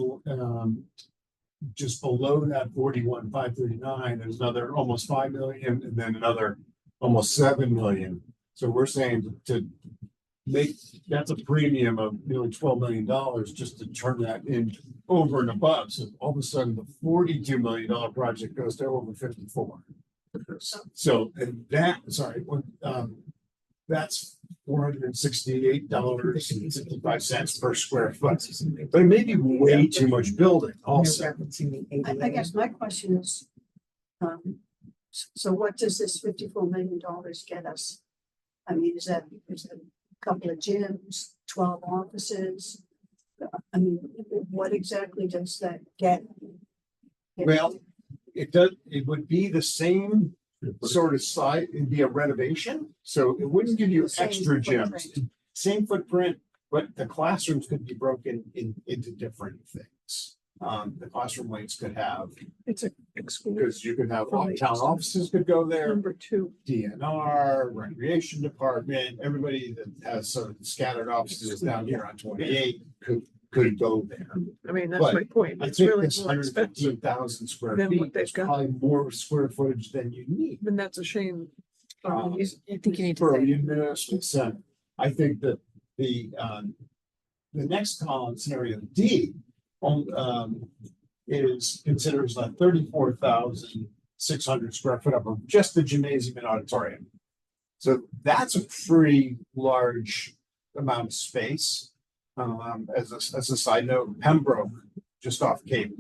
Just below that 41,539, there's another almost 5 million, and then another almost 7 million. So we're saying to make, that's a premium of nearly $12 million just to turn that in over and above. So all of a sudden, the $42 million project goes to over 54. So, and that's $468.65 per square foot. But it may be way too much building also. I guess my question is, so what does this $54 million get us? I mean, is it a couple of gyms, 12 offices? I mean, what exactly does that get? Well, it would be the same sort of size, it'd be a renovation, so it wouldn't give you Same extra gyms. footprint. Same footprint, but the classrooms could be broken into different things. The classroom wings could have, It's a exclusion. because you could have Right. town offices could go there, Number 2. DNR, recreation department, everybody that has sort of scattered offices down here on 28 could go there. I mean, that's But my point. I It's think really this more expensive. 115,000 square than what feet they've is got. probably more square footage than you need. And that's a shame. Um, I think you need For to a say, municipal center. I think that the next column, scenario D, considers a 34,600 square foot of just the gymnasium and auditorium. So that's a pretty large amount of space. As a side note, Pembroke, just off Cape,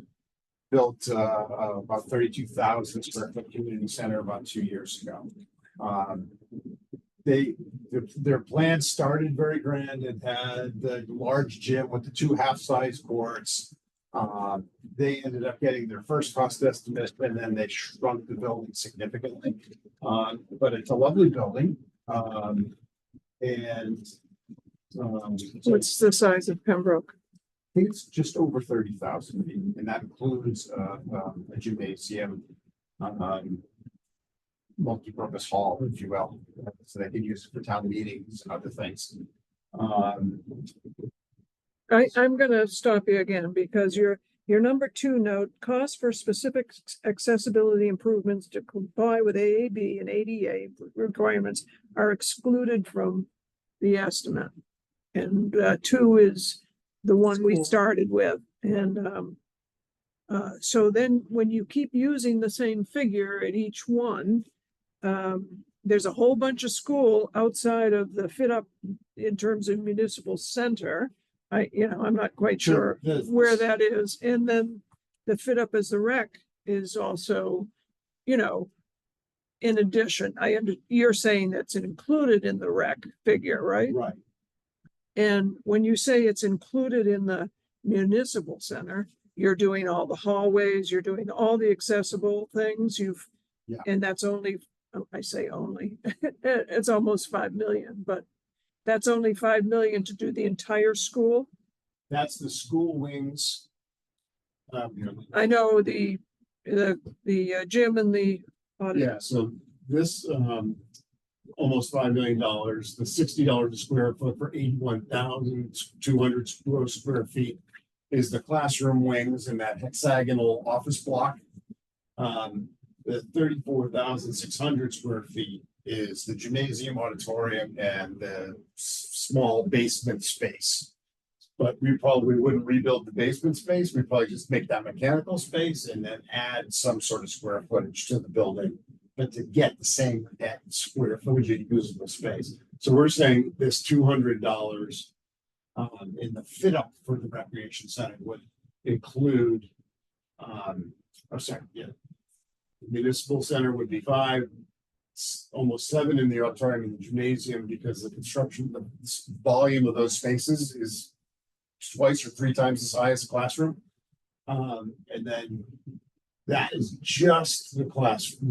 built about 32,000 square foot community center about 2 years ago. Their plan started very grand and had the large gym with the 2 half-size courts. They ended up getting their first cost estimate, and then they shrunk the building significantly. But it's a lovely building. What's the size of Pembroke? I think it's just over 30,000 feet, and that includes a gymnasium. multi-purpose hall, if you will, so they can use it for town meetings and other things. Um, I'm gonna stop you again because your number 2 note, costs for specific accessibility improvements to comply with AAB and ADA requirements are excluded from the estimate. And 2 is the one we School. started with. And so then when you keep using the same figure at each one, there's a whole bunch of school outside of the fit up in terms of municipal center. I'm not quite sure where that is. And then the fit up as the rec is also, in addition, you're saying that's included in the rec figure, right? Right, And when you say it's included in the municipal center, you're doing all the hallways, you're doing all the accessible things, Yeah. and that's only, I say only, it's almost 5 million, but that's only 5 million to do the entire school. that's the school wings. I know the gym and the Yeah, audience. so this, almost $5 million, the $60 a square foot for 81,200 gross square feet is the classroom wings in that hexagonal office block. The 34,600 square feet is the gymnasium, auditorium, and the small basement space. But we probably wouldn't rebuild the basement space. We'd probably just make that mechanical space and then add some sort of square footage to the building. But to get the same net square footage of usable space. So we're saying this $200 in the fit up for the recreation center would include, the municipal center would be 5, almost 7 in the auditorium and the gymnasium, because the construction, the volume of those spaces is twice or 3 times the size of classroom. And then that is just the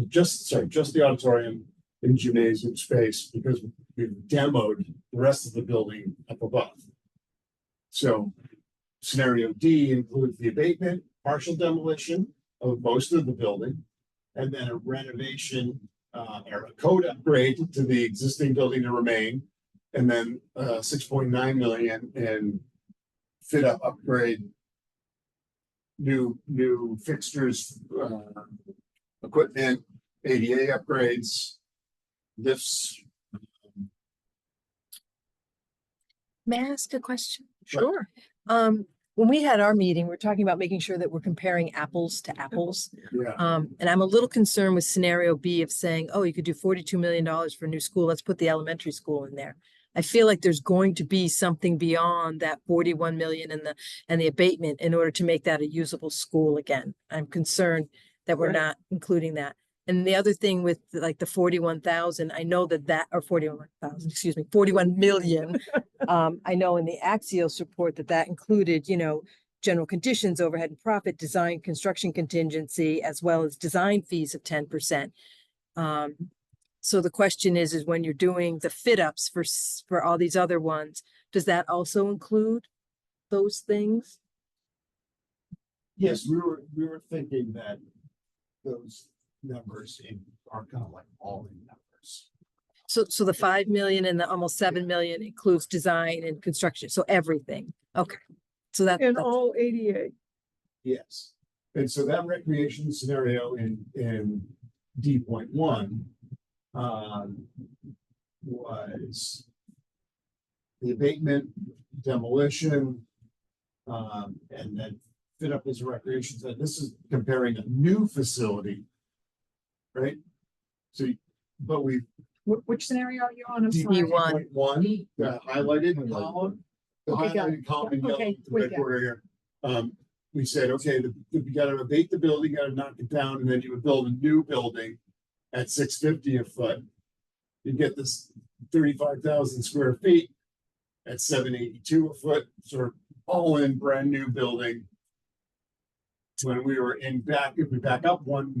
just the auditorium and gymnasium space, because we've demoed the rest of the building up above. So scenario D includes the abatement, partial demolition of most of the building, and then a renovation or a code upgrade to the existing building to remain, and then 6.9 million in fit up upgrade, new fixtures, equipment, ADA upgrades, lifts. May I ask a question? Sure. When we had our meeting, we we're talking about making sure that we're comparing apples to apples. Yeah, And I'm a little concerned with scenario B of saying, oh, you could do $42 million for a new school. Let's put the elementary school in there. I feel like there's going to be something beyond that 41 million and the abatement in order to make that a usable school again. I'm concerned that we're Right. not including that. And the other thing with like the 41,000, I know or 41,000, excuse me, 41 million. I know in the Axios report that included, general conditions, overhead and profit, design, construction contingency, as well as design fees of 10%. So the question is when you're doing the fit ups for all these other ones, does that also include those things? yes, we were thinking that those numbers are kind of like all in numbers. So the 5 million and the almost 7 million includes design and construction. So everything. Okay. So And that's all ADA. Yes, and so that recreation scenario in D.1 was the abatement, demolition, and then fit up as a recreation center. This is comparing a new facility, right? So, but we Which scenario are you on? I'm sorry. D1. D.1, the highlighted column, the Okay, got highlighted column in yellow, Okay, the we red got border here. We said, okay, you gotta abate the building, you gotta knock it down, and then you would build a new building at 650 a foot. You get this 35,000 square feet at 782 a foot, sort of all in brand new building. When we were if we back up one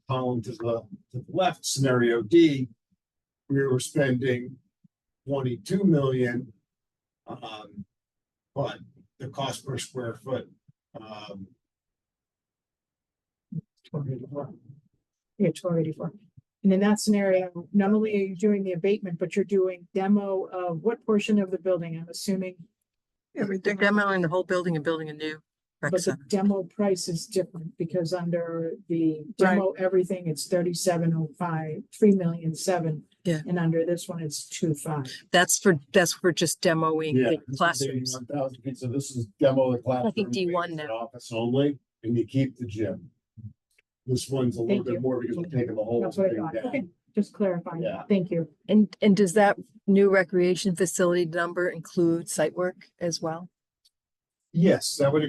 column to the left, scenario D, we were spending 22 million. But the cost per square foot, Yeah, 1284. And in that scenario, not only are you doing the abatement, but you're doing demo of what portion of the building, I'm assuming, Everything. Demoing the whole building and building a new rec but the center. demo price is different because under the demo, everything, it's 3705, 3,000,007. Yeah. And under this one, it's 2.5. That's for just demoing Yeah. the classrooms. 1,000 feet, so this is demo the classroom. D1 space, now. Office only, and you keep the gym. This one's a little Thank bit you. more because we're taking the whole That's what I thing thought. down. Okay, just clarifying. Yeah. Thank you. And does that new recreation facility number include site work as well? Yes, that would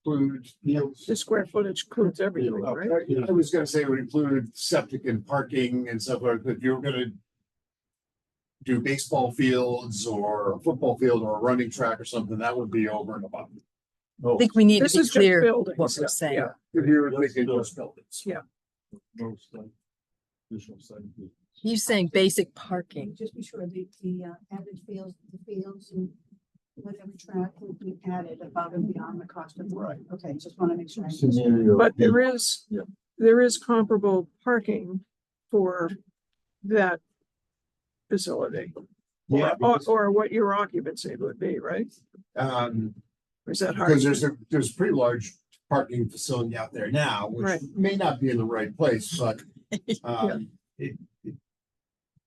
include, you know, The square footage includes everything, right? I was gonna say it would include septic and parking and stuff like that. If you're gonna do baseball fields or a football field or a running track or something, that would be over and above. I think we need This to be is just clear buildings, what we're saying. yeah. If you're thinking just buildings. Yeah. He's saying basic parking. Just be sure the added fields, the fields and whatever track will be added above and beyond the cost of. Right. Okay, just want to make sure. But there is comparable parking for that facility. Yeah, Or what your occupancy would be, right? Or is that hard? because there's a pretty large parking facility out there now, which Right. may not be in the right place, but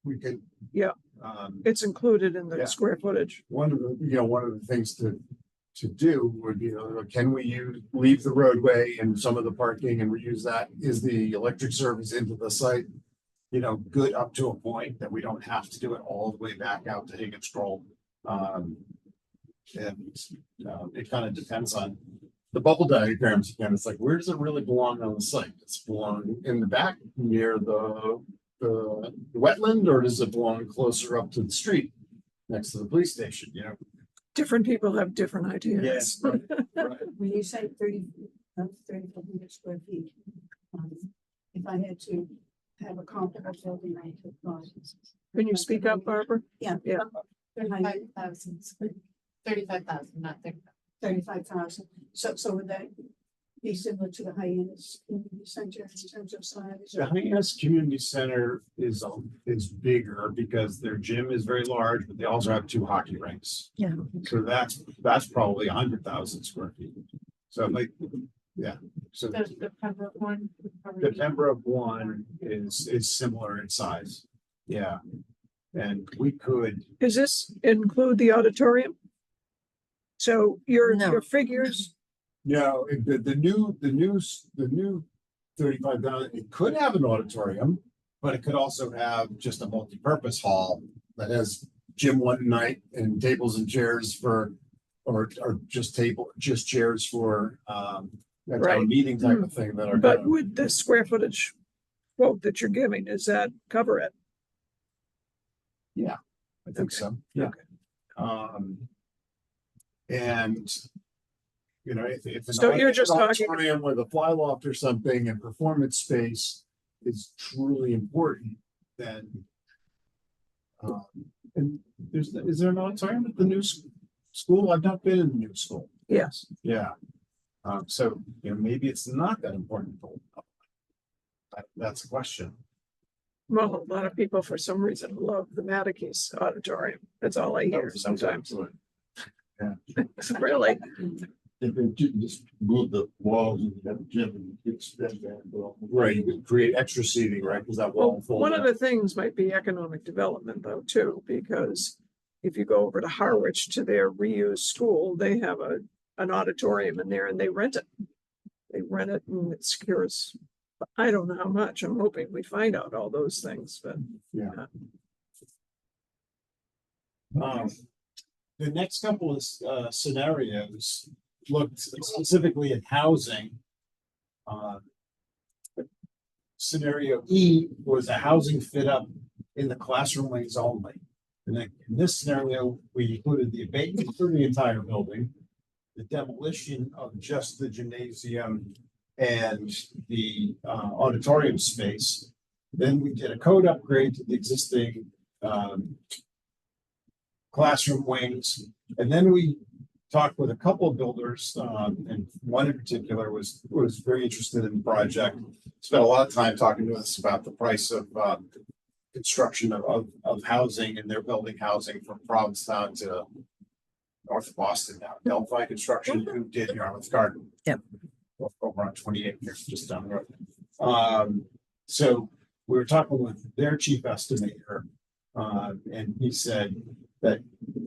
we could. Yeah. Um, It's included in the Yeah. square footage. one of the things to do would be, can we leave the roadway and some of the parking and reuse that? Is the electric service into the site, good up to a point that we don't have to do it all the way back out to Higgins Scroll? It kind of depends on the bubble diagrams again. It's like, where does it really belong on the site? Does it belong in the back near the wetland, or does it belong closer up to the street next to the police station, Different people have different ideas. Right. When you say 3,400 square feet, if I had to have a comparable building, I could cost. Can you speak up, Barbara? Yeah. Yeah. 35,000, not 30. 35,000. So would that be similar to the Hyannis Community Center in terms of size? The Hyannis Community Center is bigger because their gym is very large, but they also have 2 hockey rinks. Yeah. So that's probably 100,000 square feet. So so The Pembroke one. would probably the be- Pembroke one is similar in size. Yeah. And we could, Does this include the auditorium? So your No. figures, the new 35,000, it could have an auditorium, but it could also have just a multi-purpose hall that has gym one night and tables and chairs or just chairs for, that kind Right. of meeting type of thing that are. but with the square footage quote that you're giving, does that cover it? I think so, yeah. And, if. So you're just an talking- auditorium with a fly loft or something and performance space is truly important, then. And is there an auditorium at the new school? I've not been in the new school. Yes. Yeah. So, maybe it's not that important. That's a question. Well, a lot of people, for some reason, love the Mattacheese auditorium. That's all I hear sometimes. Yeah. Really, If they just move the walls and have a gym and extend that. Right, you could create extra seating, right? Because that well, wall. folds one of out. the things might be economic development though, too, because if you go over to Harwich to their reused school, they have an auditorium in there and they rent it. They rent it and it secures, I don't know how much. I'm hoping we find out all those things, but The next couple of scenarios looked specifically at housing. Scenario E was a housing fit up in the classroom wings only. And then in this scenario, we included the abatement for the entire building, the demolition of just the gymnasium and the auditorium space. Then we did a code upgrade to the existing classroom wings. And then we talked with a couple of builders, and one in particular was very interested in the project. Spent a lot of time talking to us about the price of, construction of housing, and they're building housing from Provincetown to North Boston now. Delphi Construction, who did Yarmouth Garden. Yep. Over on 28 here, just down the road. So we were talking with their chief estimator, and he said that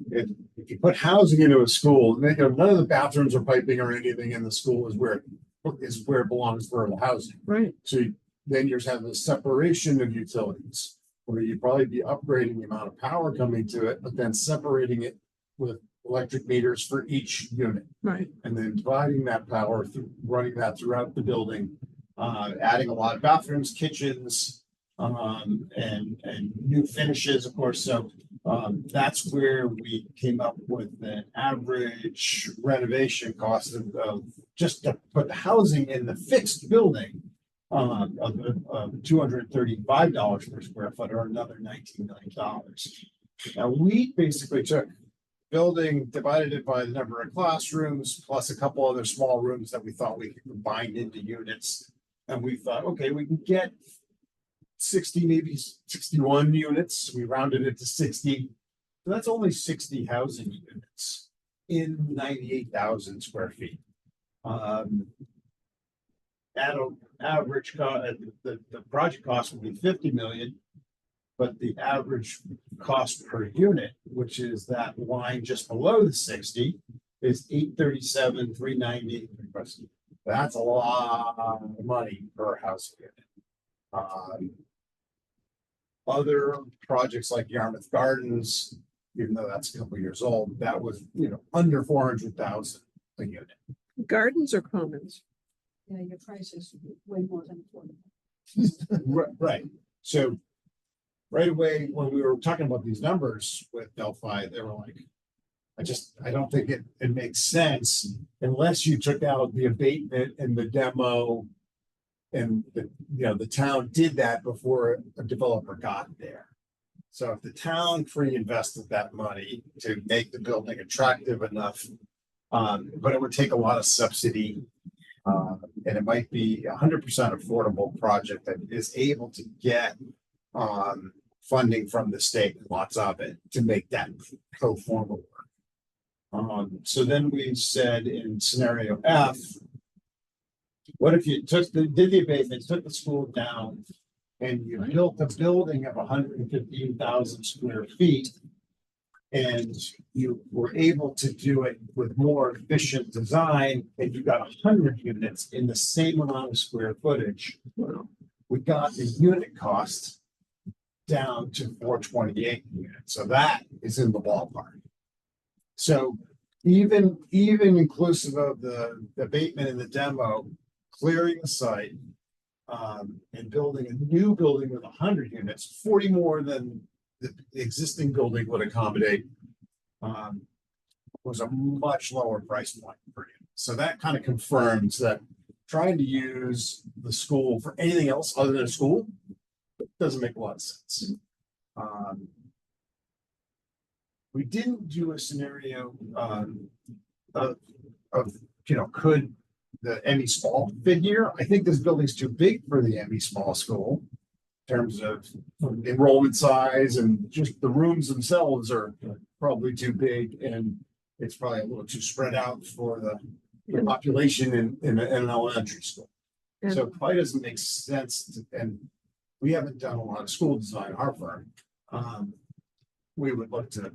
if you put housing into a school, none of the bathrooms or piping or anything in the school is where it belongs for the housing. Right. So then you're having a separation of utilities, where you'd probably be upgrading the amount of power coming to it, but then separating it with electric meters for each unit. Right. And then dividing that power through, running that throughout the building, adding a lot of bathrooms, kitchens, and new finishes, of course. So that's where we came up with an average renovation cost of just to put the housing in the fixed building of $235 per square foot, or another $19 million. Now, we basically took building, divided it by the number of classrooms, plus a couple other small rooms that we thought we could combine into units. And we thought, okay, we can get 60, maybe 61 units. We rounded it to 60. So that's only 60 housing units in 98,000 square feet. At an average cost, the project cost would be 50 million. But the average cost per unit, which is that line just below the 60, is 837, 390. That's a lot of money per house unit. Other projects like Yarmouth Gardens, even though that's a couple of years old, that was, under 400,000 a unit. Gardens or commons? Yeah, your price is way more than affordable. Right. So right away, when we were talking about these numbers with Delphi, they were like, I don't think it makes sense unless you took out the abatement and the demo. And the town did that before a developer got there. So if the town pre-invested that money to make the building attractive enough, but it would take a lot of subsidy. And it might be 100% affordable project that is able to get funding from the state, lots of it, to make that pro forma work. So then we said in scenario F, what if you did the abatement, took the school down, and you built a building of 115,000 square feet, and you were able to do it with more efficient design, and you got 100 units in the same amount of square footage. We got the unit cost down to 428 units. So that is in the ballpark. So even inclusive of the abatement and the demo, clearing the site, and building a new building with 100 units, 40 more than the existing building would accommodate, was a much lower price point per unit. So that kind of confirms that trying to use the school for anything else other than a school doesn't make a lot of sense. We didn't do a scenario of could the Emmy Small fit here? I think this building's too big for the Emmy Small School in terms of enrollment size, and just the rooms themselves are probably too big, and it's probably a little too spread out for the population in an elementary school. So it probably doesn't make sense and we haven't done a lot of school design, our firm. We would look to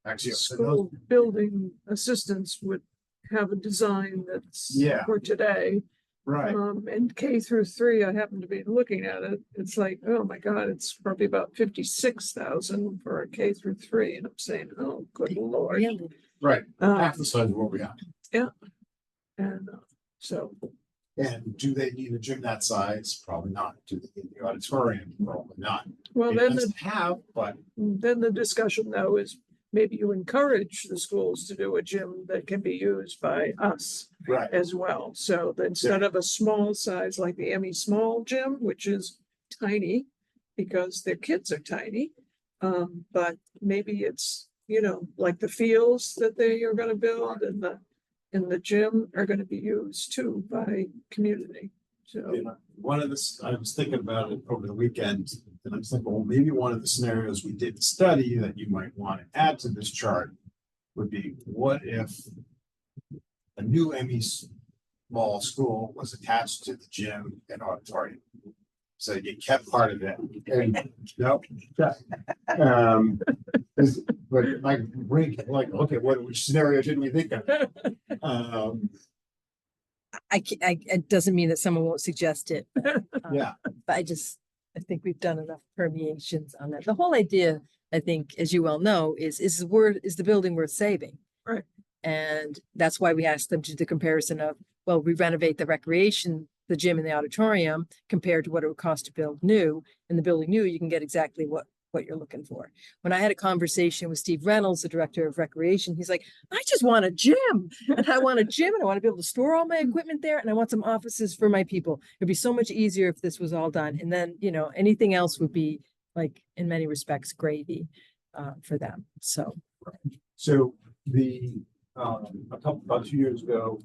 actually. School building assistants would have a design that's for today. Right. And K through 3, I happen to be looking at it. It's like, oh my God, it's probably about 56,000 for a K through 3. And I'm saying, oh, good Lord. Really? Right. Half the size of what we have. Yeah. And And do they need a gym that size? Probably not. Do they need the auditorium? Probably not. well, It then does the, have, but then the discussion though is maybe you encourage the schools to do a gym that can be used by us right. as well. So that instead of a small size like the Emmy Small gym, which is tiny because their kids are tiny, but maybe it's you know, like the fields that they are gonna build and the gym are gonna be used too by community. So, You know, one of this, I was thinking about it over the weekend, and I was thinking, well, maybe one of the scenarios we did study that you might want to add to this chart would be, what if a new ME small school was attached to the gym and auditorium? So you kept part of it. And, nope. But my brain, like, okay, which scenario did we think of? It doesn't mean that someone won't suggest it. Yeah. But I think we've done enough permeations on that. The whole idea, I think, as you well know, is the building worth saving? Right. And that's why we asked them to do the comparison of, well, we renovate the recreation, the gym and the auditorium compared to what it would cost to build new. And the building new, you can get exactly what you're looking for. When I had a conversation with Steve Reynolds, the director of recreation, he's like, I just want a gym, and I want a gym, and I want to be able to store all my equipment there, and I want some offices for my people. It'd be so much easier if this was all done. And then, you know, anything else would be, like, in many respects, gravy for them. So About 2 years ago,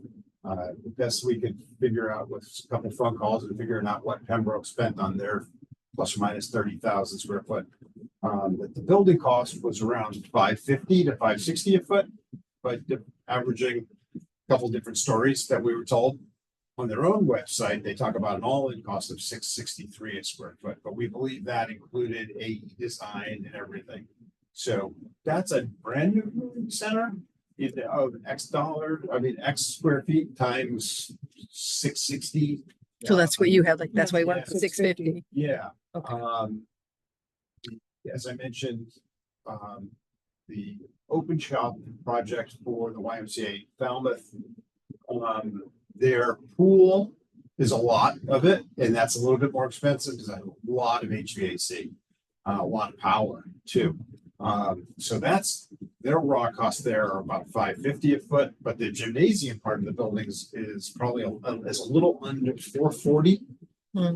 the best we could figure out was a couple phone calls and figuring out what Pembroke spent on their plus or minus 30,000 square foot. That the building cost was around $550 to $560 a foot, but averaging a couple different stories that we were told. On their own website, they talk about an all-in cost of $663 a square foot, but we believe that included AE design and everything. So that's a brand new moving center of X square feet times 660. so that's what you had, like, that's why you went Yeah. for 650. Yeah. Okay. As I mentioned, the open shop project for the YMCA Falmouth, their pool is a lot of it, and that's a little bit more expensive because a lot of HVAC, a lot of power too. So that's their raw cost there are about $550 a foot, but the gymnasium part of the buildings is probably is a little under $440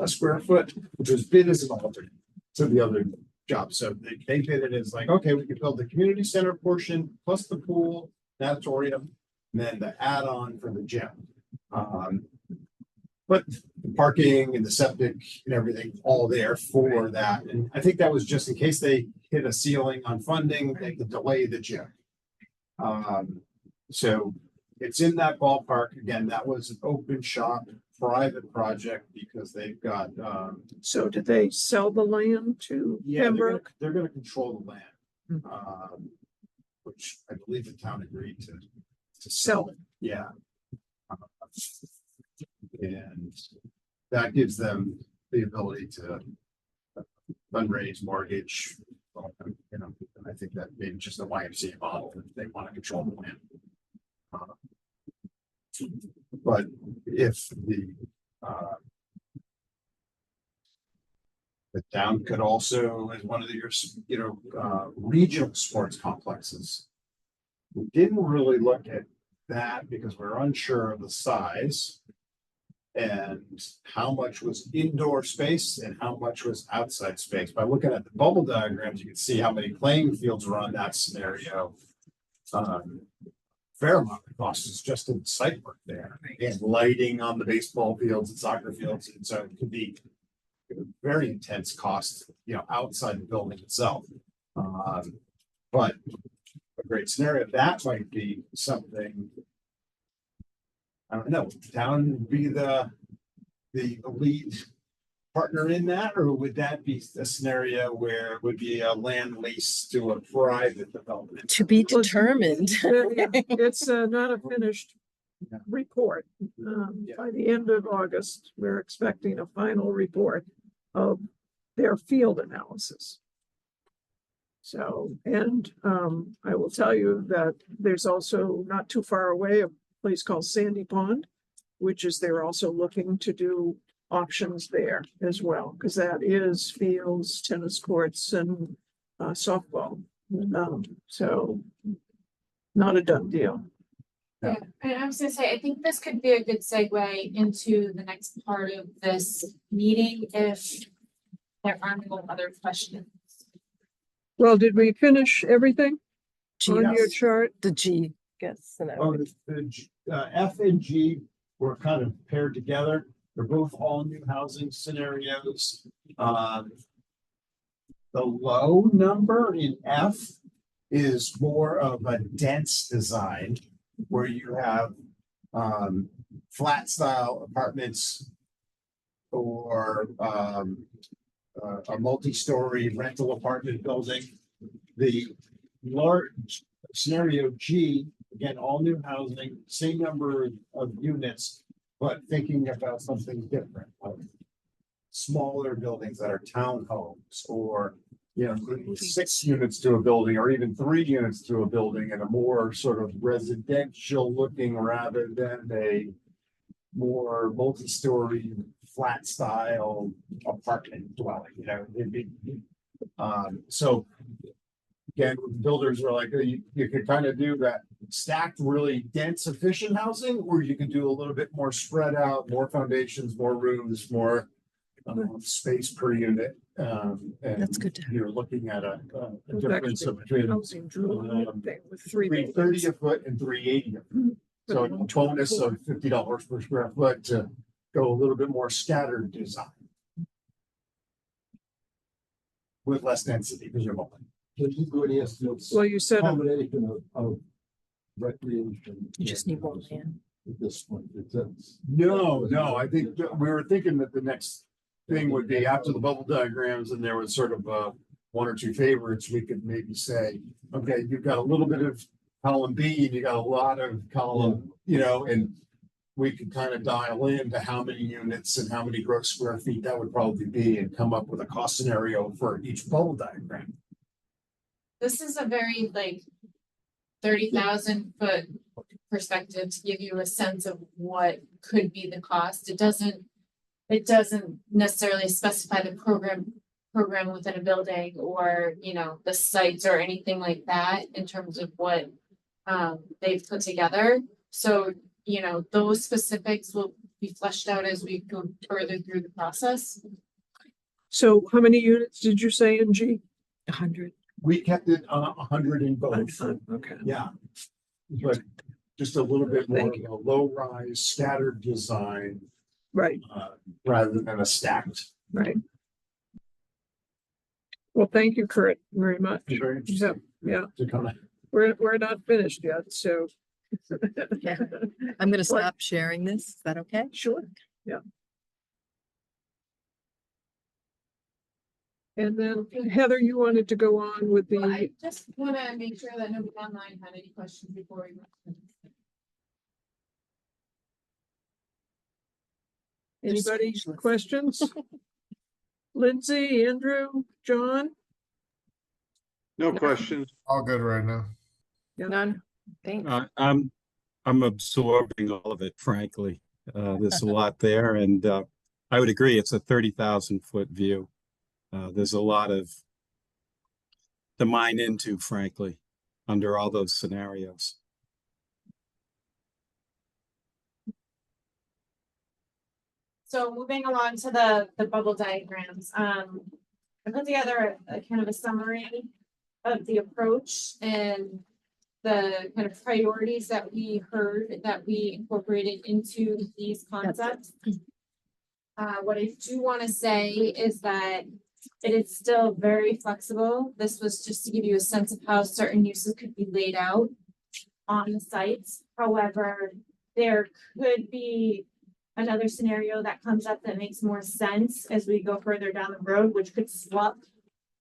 a square foot, which was bid as an alternate to the other job. So they bid it as like, okay, we could build the community center portion plus the pool, natatorium, and then the add-on for the gym. But the parking and the septic and everything all there for that. And I think that was just in case they hit a ceiling on funding, they could delay the gym. So it's in that ballpark. Again, that was an open shop private project because they've got, so did they sell the land to yeah, Pembroke? they're gonna control the land. Which I believe the town agreed to Sell it. Yeah. And that gives them the ability to fundraise, mortgage, you know, and I think that maybe just a YMCA model, if they want to control the land. But if the town could also, as one of your, regional sports complexes. We didn't really look at that because we're unsure of the size and how much was indoor space and how much was outside space. By looking at the bubble diagrams, you can see how many playing fields were on that scenario. Fair amount of cost is just in site work there and lighting on the baseball fields and soccer fields. And so it could be very intense cost, outside the building itself. But a great scenario, that might be something. I don't know, town would be the lead partner in that, or would that be a scenario where it would be a land lease to a private development? To be determined. It's not a finished Yeah. report. By the end of August, we're expecting a final report of their field analysis. So, and I will tell you that there's also not too far away a place called Sandy Pond, which is they're also looking to do options there as well, because that is fields, tennis courts, and softball. So not a done deal. Yeah, and I was gonna say, I think this could be a good segue into the next part of this meeting if there are no other questions. Well, did we finish everything? G, on your chart. the G, guess. And I Oh, would- F and G were kind of paired together. They're both all new housing scenarios. The low number in F is more of a dense design where you have flat style apartments or a multi-story rental apartment building. The large scenario G, again, all new housing, same number of units, but thinking about something different, like smaller buildings that are townhomes or, you know, 6 units to a building or even 3 units to a building and a more sort of residential looking rather than a more multi-story flat style apartment dwelling, you know, it'd be, so again, builders were like, you could kind of do that stacked, really dense, efficient housing, or you can do a little bit more spread out, more foundations, more rooms, more space per unit. And That's good to have. you're looking at a There's difference actually of between Housing drew on it there with 3 $330 buildings. a foot and $380 a foot. So a bonus of $50 per square foot to go a little bit more scattered design. With less density, presumably. Did you do any estimates? Well, you said, Combination of recreation. You just need one and man. At this point, it's. No, I think that we were thinking that the next thing would be after the bubble diagrams and there was sort of one or two favorites, we could maybe say, okay, you've got a little bit of column B and you got a lot of column, you know, and we could kind of dial in to how many units and how many gross square feet that would probably be and come up with a cost scenario for each bubble diagram. This is a very like 30,000 foot perspective to give you a sense of what could be the cost. It doesn't necessarily specify the program within a building or, you know, the sites or anything like that in terms of what they've put together. So, you know, those specifics will be fleshed out as we go further through the process. so how many units did you say in G? 100. We kept it 100 in both. Okay. Yeah. But just a little bit more of Thank a low rise scattered design Right, rather than a stacked. right. Well, thank you, Kurt, very much. Very interesting. Yeah, To kind of, we're not finished yet, so. Yeah. I'm gonna stop sharing this. Is that okay? Sure, yeah. And then Heather, you wanted to go on with Well, the, I just wanna make sure that nobody online had any questions before we. anybody, Speechless. questions? Lindsay, Andrew, John? No questions. All good right now. None. Thanks. I'm absorbing all of it, frankly. There's a lot there, and I would agree, it's a 30,000 foot view. There's a lot to mine into, frankly, under all those scenarios. So moving along to the bubble diagrams, I put together a kind of a summary of the approach and the kind of priorities that we heard that we incorporated into these concepts. What I do want to say is that it is still very flexible. This was just to give you a sense of how certain uses could be laid out on the sites. However, there could be another scenario that comes up that makes more sense as we go further down the road, which could swap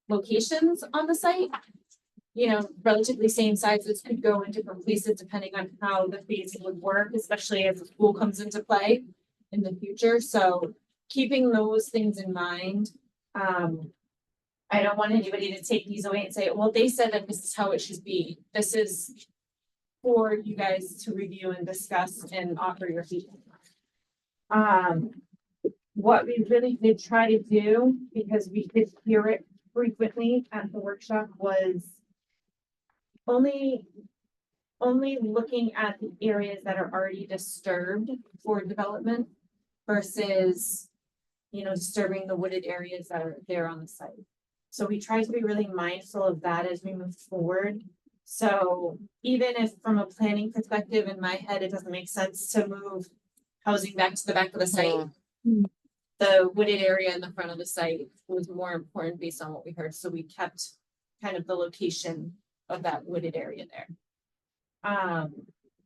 locations on the site. You know, relatively same sizes could go in different places depending on how the phasing would work, especially as the school comes into play in the future. So keeping those things in mind, I don't want anybody to take these away and say, well, they said that this is how it should be. This is for you guys to review and discuss and offer your feedback. What we really did try to do, because we did hear it frequently at the workshop, was only looking at the areas that are already disturbed for development versus, you know, disturbing the wooded areas that are there on the site. So we try to be really mindful of that as we move forward, So even if from a planning perspective, in my head, it doesn't make sense to move housing back to the back of the site. The wooded area in the front of the site was more important based on what we heard, so we kept kind of the location of that wooded area there.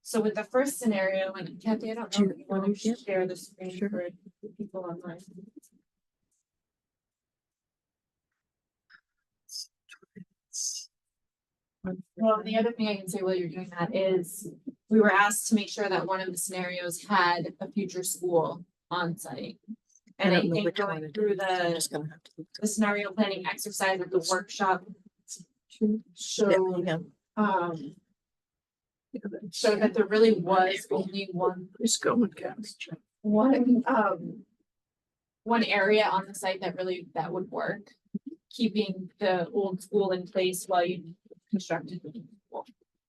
So with the first scenario, and Kathy, I don't know if you want to share the screen Sure. for the people online. Well, the other thing I can say while you're doing that is we were asked to make sure that one of the scenarios had a future school on site. And I don't know think which one going it through is. I'm the just gonna have to look. scenario planning exercise at the workshop showed, Yeah. showed that there really was only one, Please go and cast. one area on the site that really, that would work. Keeping the old school in place while you constructed the new school.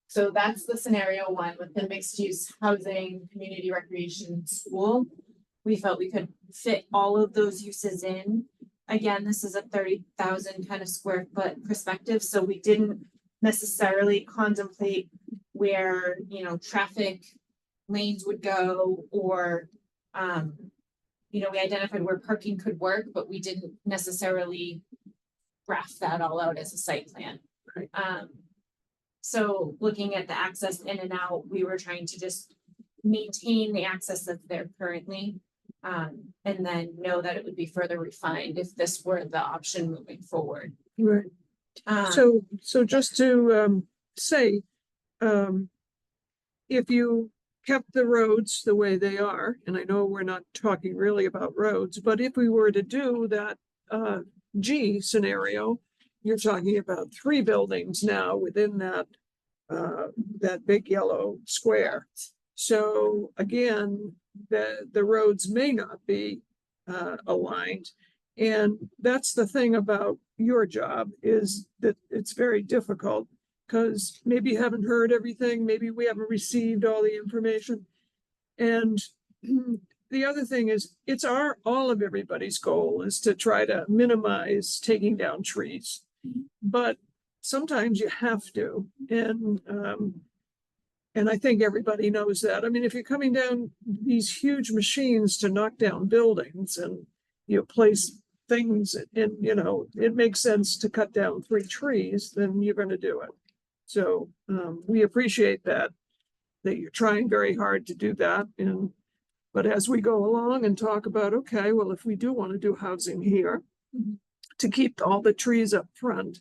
So that's the scenario one with the mixed use housing, community recreation, school. We felt we could fit all of those uses in. Again, this is a 30,000 kind of square foot perspective, so we didn't necessarily contemplate where, you know, traffic lanes would go or, you know, we identified where parking could work, but we didn't necessarily graph that all out as a site plan. Right. So looking at the access in and out, we were trying to just maintain the access that's there currently. And then know that it would be further refined if this were the option moving forward. Right. Um, So just to say, if you kept the roads the way they are, and I know we're not talking really about roads, but if we were to do that G scenario, you're talking about 3 buildings now within that that big yellow square. So again, the roads may not be aligned. And that's the thing about your job is that it's very difficult because maybe you haven't heard everything, maybe we haven't received all the information. And the other thing is it's all of everybody's goal is to try to minimize taking down trees. But sometimes you have to. And I think everybody knows that. I mean, if you're coming down these huge machines to knock down buildings and you place things in, you know, it makes sense to cut down 3 trees, then you're going to do it. So we appreciate that you're trying very hard to do that. But as we go along and talk about, okay, well, if we do want to do housing here, to keep all the trees up front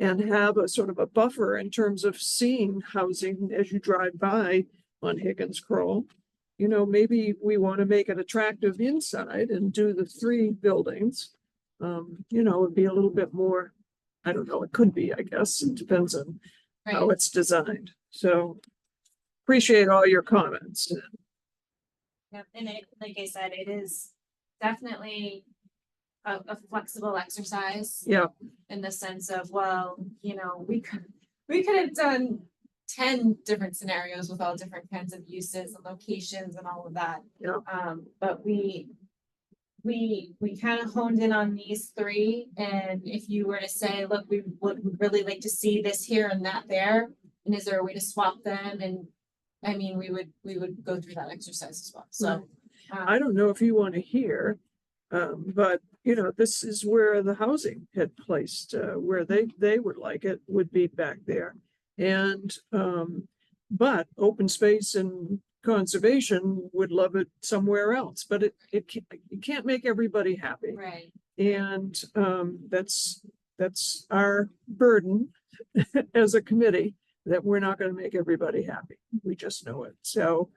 and have a sort of a buffer in terms of seeing housing as you drive by on Higgins Kroll, you know, maybe we want to make it attractive inside and do the 3 buildings. You know, it'd be a little bit more, I don't know, it could be, I guess, it depends on how it's designed. So appreciate all your comments. Yep, and it, like I said, it is definitely a flexible exercise. Yeah, In the sense of, well, you know, we could have done 10 different scenarios with all different kinds of uses and locations and all of that. Yeah. But we kind of honed in on these 3. And if you were to say, look, we would really like to see this here and that there, and is there a way to swap them? And I mean, we would go through that exercise as well. So I don't know if you want to hear, but you know, this is where the housing had placed, where they would like it would be back there. And, but open space and conservation would love it somewhere else, but it can't make everybody happy. right. And, that's our burden as a committee, that we're not going to make everybody happy. We just know it. So,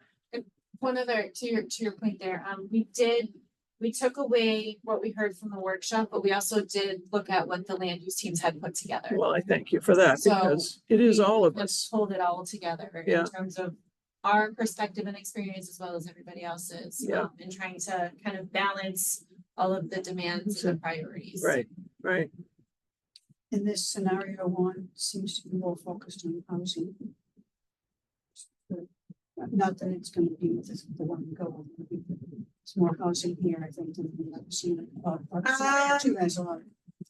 One other to your point there, we took away what we heard from the workshop, but we also did look at what the land use teams had put together. well, I thank you for that So because it is all of We have us. pulled it all together Yeah. in terms of our perspective and experience as well as everybody else's. Yeah. And trying to kind of balance all of the demands and the priorities. Right, right. And this scenario 1 seems to be more focused on housing. Not that it's going to be the one go. It's more housing here, I think, than we've ever seen it. Scenario 2 has a lot.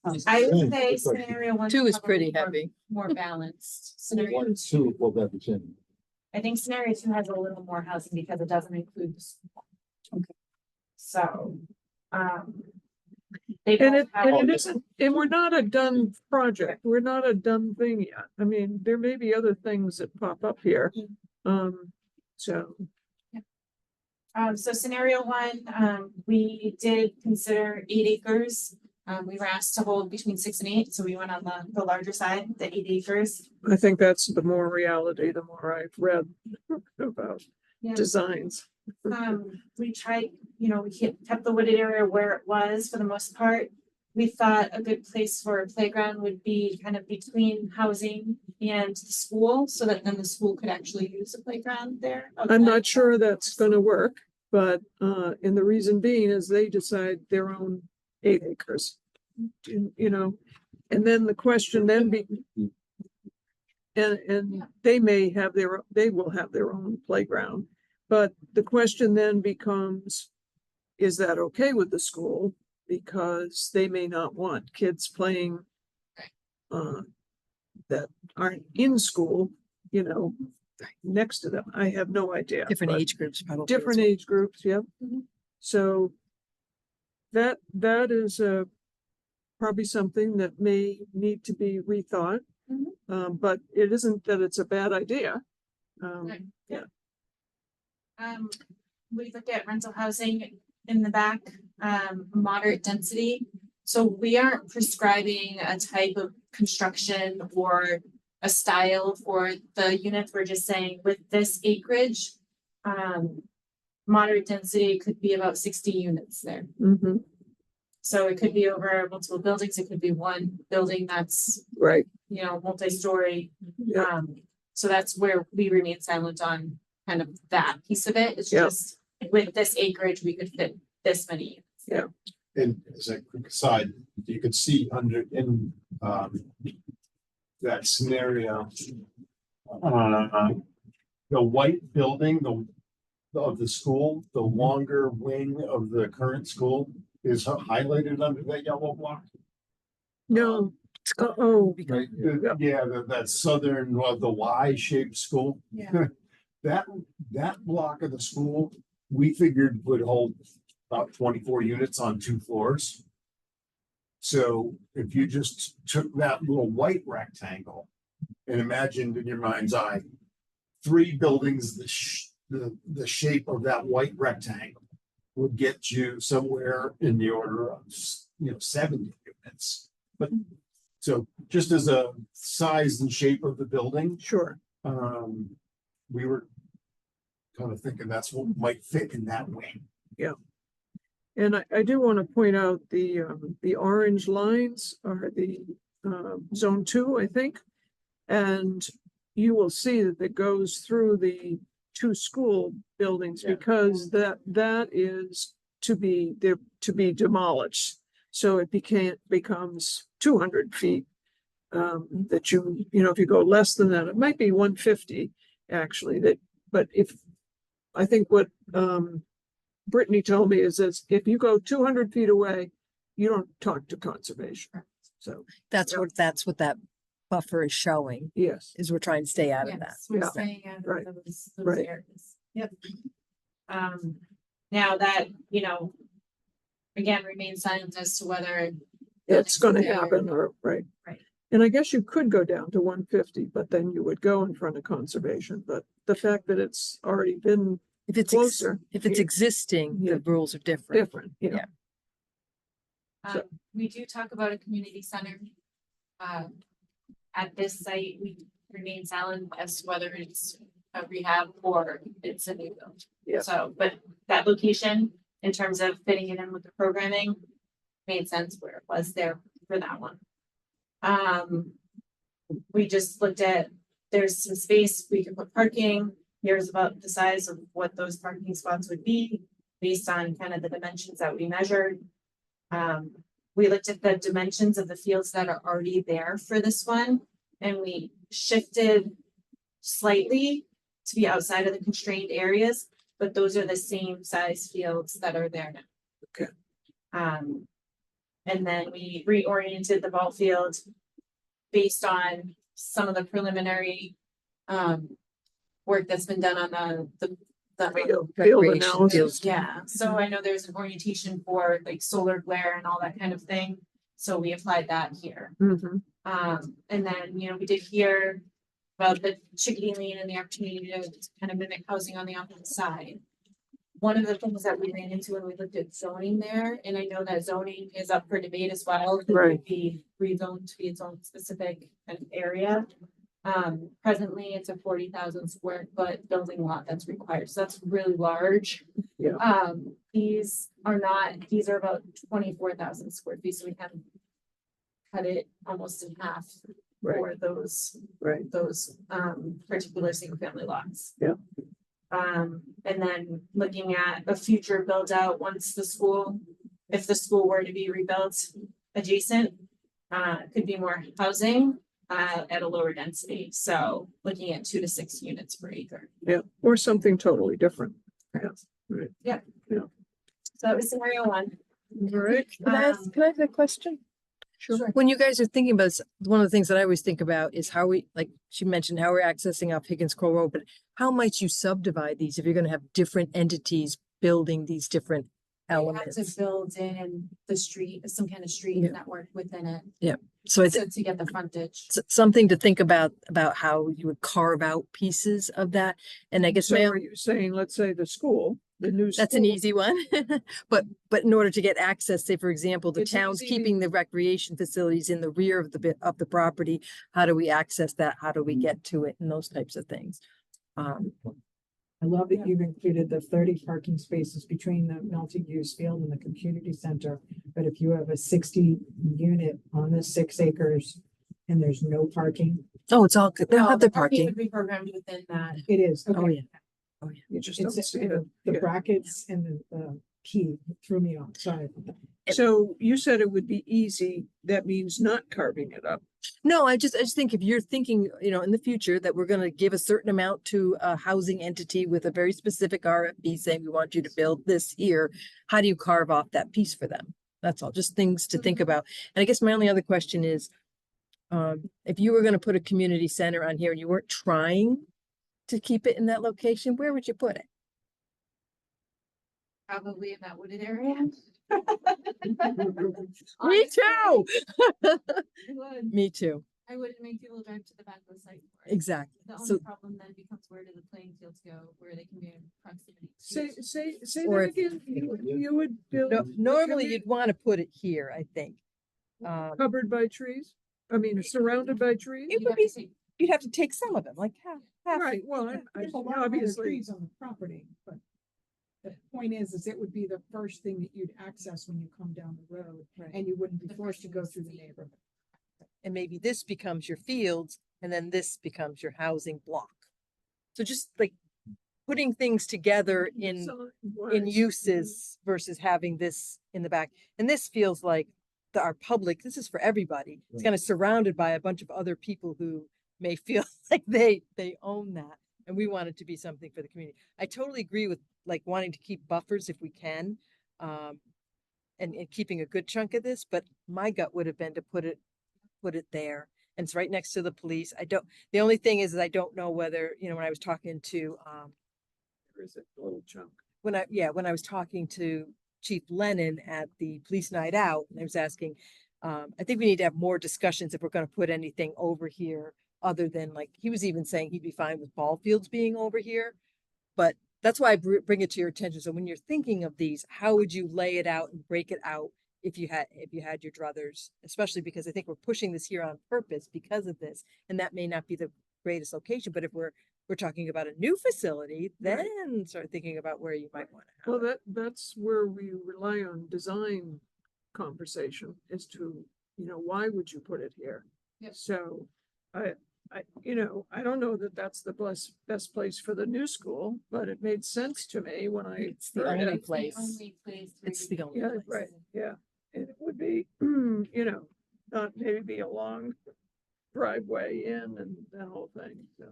I would say scenario one. 2 is probably pretty more- heavy. More balanced. Scenario One, two, well, that was in. I think scenario 2 has a little more housing because it doesn't include the school. Okay. So, they And both have. it isn't, and we're not a done project. We're not a done thing yet. I mean, there may be other things that pop up here. So, So scenario 1, we did consider 8 acres. We were asked to hold between 6 and 8, so we went on the larger side, the 8 acres. I think that's the more reality, the more I've read about Yeah. designs. We tried, we kept the wooded area where it was for the most part. We thought a good place for a playground would be kind of between housing and the school, so that then the school could actually use the playground there. I'm not sure that's gonna work, but, and the reason being is they decide their own 8 acres. And then the question then be. And they will have their own playground, but the question then becomes, is that okay with the school? Because they may not want kids playing that aren't in school, next to them. I have no idea. Different but age groups probably. as Different well. age groups, yep. Mhm. So that is probably something that may need to be rethought. But it isn't that it's a bad idea. Right. Yeah. We looked at rental housing in the back, moderate density. So we aren't prescribing a type of construction or a style for the units. We're just saying with this acreage, moderate density could be about 60 units there. Mhm. So it could be over multiple buildings. It could be one building that's, Right, multi-story. yeah, So that's where we remain silent on kind of that piece of it. It's Yeah. just with this acreage, we could fit this many units. Yeah. And as a quick aside, you could see in that scenario. The white building, of the school, the longer wing of the current school is highlighted under that yellow block. no, Right, yeah, that southern, the Y-shaped school. Yeah. That block of the school, we figured would hold about 24 units on 2 floors. So if you just took that little white rectangle and imagined in your mind's eye, 3 buildings, the shape of that white rectangle would get you somewhere in the order of, 70 units. But so just as a size and shape of the building, sure. we were kind of thinking that's what might fit in that way. And I do want to point out the orange lines are the zone 2, I think. And you will see that it goes through the 2 school buildings Yeah. because that is to be demolished. So it becomes 200 feet. That if you go less than that, it might be 150 actually, but I think what Brittany told me is that if you go 200 feet away, you don't talk to conservation. So, That's Yeah. what that buffer is showing, yes, is we're trying to stay out of that. Yes, we're Yeah. staying out Right. of those Right. areas. Yep. Now that, again, remain silent as to whether. it's gonna buildings are happen, there. or, right. Right. And I guess you could go down to 150, but then you would go in front of conservation, but the fact that it's already been If it's, closer. if it's existing, Yeah. the rules are different. different, yeah. Um, we do talk about a community center. At this site, we remain silent as to whether it's a rehab or it's a new build. Yeah. So, but that location, in terms of fitting it in with the programming, made sense where it was there for that one. We just looked at, there's some space, we can put parking. Here's about the size of what those parking spots would be based on kind of the dimensions that we measured. We looked at the dimensions of the fields that are already there for this one, and we shifted slightly to be outside of the constrained areas, but those are the same size fields that are there now. Okay. And then we reoriented the ball field based on some of the preliminary work that's been done on the Field Recreation analysis. fields. yeah, so I know there's an orientation for like solar glare and all that kind of thing. So we applied that here. Mhm. And then, you know, we did hear about the Chickadee Lane and the opportunity to kind of mimic housing on the opposite side. One of the things that we ran into when we looked at zoning there, and I know that zoning is up for debate as well, that Right. would be rezoned to be its own specific kind of area. Presently, it's a 40,000 square foot building lot that's required, so that's really large. Yeah. These are not, these are about 24,000 square feet, so we can cut it almost in half Right. for those Right. particular single family lots. Yeah. And then looking at a future build out once the school, if the school were to be rebuilt adjacent, could be more housing at a lower density. So looking at 2 to 6 units per acre. Yeah, or something totally different. Yeah, right. Yeah. Yeah. So that was scenario one. All right. Can I ask a question? Sure. When you guys are thinking about this, one of the things that I always think about is how we, like she mentioned, how we're accessing off Higgins Crow Road, but how might you subdivide these if you're gonna have different entities building these different You have elements? to build in the street, some kind of street Yeah. network within it. So it's So to get the frontage. something to think about how you would carve out pieces of that. And I guess So my are you saying, let's say the school, the new school? that's an easy one. But in order to get access, say, for example, the It's town's easy to- keeping the recreation facilities in the rear of the property. How do we access that? How do we get to it? And those types of things. I love that you've included the 30 parking spaces between the multi-use field and the community center. But if you have a 60 unit on the 6 acres and there's no parking, Oh, it's all good. They'll No, have the their parking parking. would be programmed within that. it is. Oh, Okay. yeah. Oh, yeah. You just don't It's see it. the Yeah. brackets and the key threw me off. Sorry. So you said it would be easy. That means not carving it up. No, I just think if you're thinking, in the future that we're gonna give a certain amount to a housing entity with a very specific RFP saying we want you to build this here, how do you carve off that piece for them? That's all, just things to think about. And I guess my only other question is, if you were gonna put a community center on here and you weren't trying to keep it in that location, where would you put it? Probably in that wooded area. Me too. I would. Me too, I wouldn't make people drive to the back of the site. for it. exactly. The only So, problem then becomes where do the playing fields go, where they can be in proximity. to- Say Or that if- again. You would build. no, a normally commu- you'd wanna put it here, I think. Covered by trees? I mean, surrounded by trees? It You'd would have be to take- You'd have to take some of them, like half. Right, well, There's a lot of other obviously, trees on the property, but the point is it would be the first thing that you'd access when you come down the road. Right. And you wouldn't be The forced to first go thing through to the see. neighborhood. And maybe this becomes your fields and then this becomes your housing block. So just like putting things together in design-wise, uses versus having this in the back. And this feels like our public, this is for everybody. It's kind of surrounded by a bunch of other people who may feel like they own that. And we want it to be something for the community. I totally agree with like wanting to keep buffers if we can. And keeping a good chunk of this, but my gut would have been to put it there. And it's right next to the police. The only thing is I don't know whether, when I was talking to, There is a little chunk. when I was talking to Chief Lennon at the police night out, and I was asking, I think we need to have more discussions if we're gonna put anything over here, other than like, he was even saying he'd be fine with ball fields being over here. But that's why I bring it to your attention. So when you're thinking of these, how would you lay it out and break it out if you had your druthers, especially because I think we're pushing this here on purpose because of this, and that may not be the greatest location, but if we're talking about a new facility, Right. then start thinking about where you might want to Well, have it. that's where we rely on design conversation as to, why would you put it here? Yep. So I don't know that that's the best place for the new school, but it made sense to me when I It's the heard only it. It's the place. only place where It's you the can only Yeah, place. right, yeah. And it would be, not maybe be a long driveway in and that whole thing, so.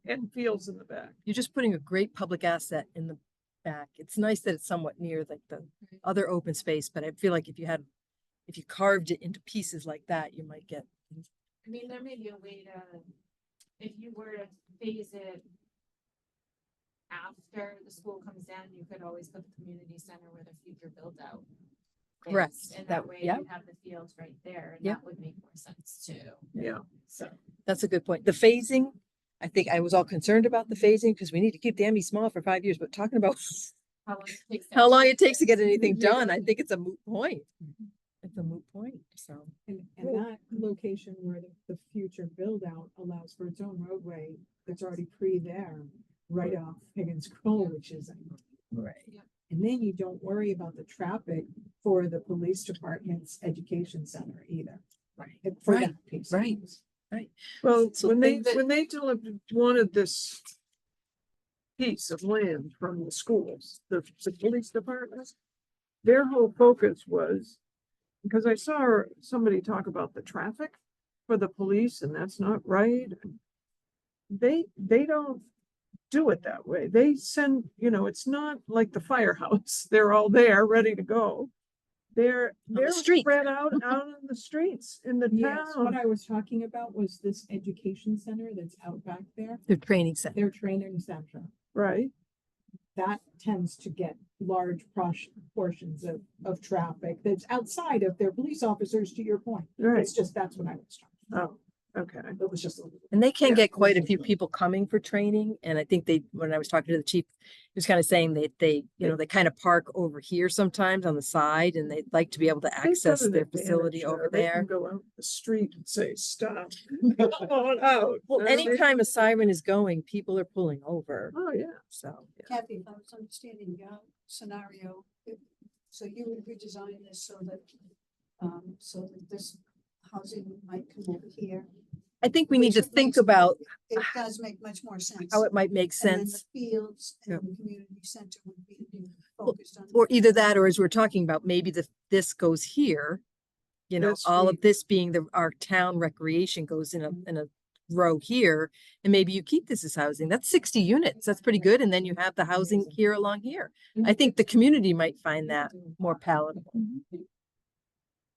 And fields in the back. You're just putting a great public asset in the back. It's nice that it's somewhat near like the other open space, but I feel like if you had, if you carved it into pieces like that, you might get. I mean, there may be a way to, if you were to phase it after the school comes in, you could always put the community center where the future build out. Correct. And That- that way yeah. you have the fields right there, and Yeah. that would make more sense too. Yeah. So, That's a good point. The phasing, I think I was all concerned about the phasing because we need to keep the ME small for 5 years, but talking about how long it takes. how long it takes to actually get anything Yeah. done, I think it's a moot point. It's a moot point, so. And that location where the future build out allows for its own roadway that's already there, right off Higgins Crow, which is. Right. And then you don't worry about the traffic for the police department's education center either. Right. For Right, that piece. right. Well, So when think they wanted this piece of land from the schools, the police department, their whole focus was, because I saw somebody talk about the traffic for the police, and that's not right. They don't do it that way. They send, it's not like the firehouse. They're all there, ready to go. They're street. spread out in the streets, in the Yes, what town. I was talking about was this education center that's out back there, The training center. their training center. Right, That tends to get large portions of traffic that's outside of their police officers, to your point. right. It's just, that's what I was talking Oh, okay. about. It was just a little. And they can Yeah. get quite a few people coming for training. And I think when I was talking to the chief, he was kind of saying they kind of park over here sometimes on the side, and they'd like to be able to They've got access an their advantage facility there. over They can there. go out the street and say, stop. Come on out. Well, anytime a siren is going, people are pulling over, Oh, yeah. so. Kathy, if I was understanding your scenario, so you would redesign this so that this housing might come over here. I think we need to which think makes- about It does make much more sense. how it might make And then sense. the fields Yep. and the community center would be focused on. Or either that, or as we're talking about, maybe this goes here. This All we- of this being our town recreation goes in a row here, and maybe you keep this as housing. That's 60 units. That's pretty good. And then you have the housing here along here. I think the community might find that more palatable.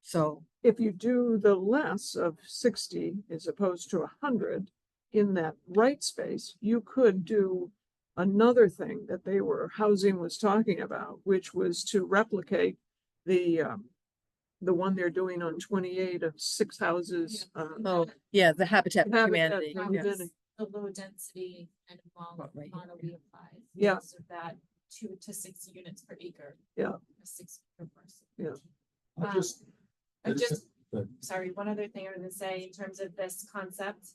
So, If you do the less of 60 as opposed to 100 in that right space, you could do another thing that housing was talking about, which was to replicate the one they're doing on 28 of 6 houses. oh, yeah, the Habitat for Habitat Humanity. for yes. Humanity. the low density kind of Right. model we applied. Yeah. So that 2 to 6 units per acre. Yeah. or 6 per person. I Um, just, I I just- just, go ahead. sorry, one other thing I was gonna say in terms of this concept.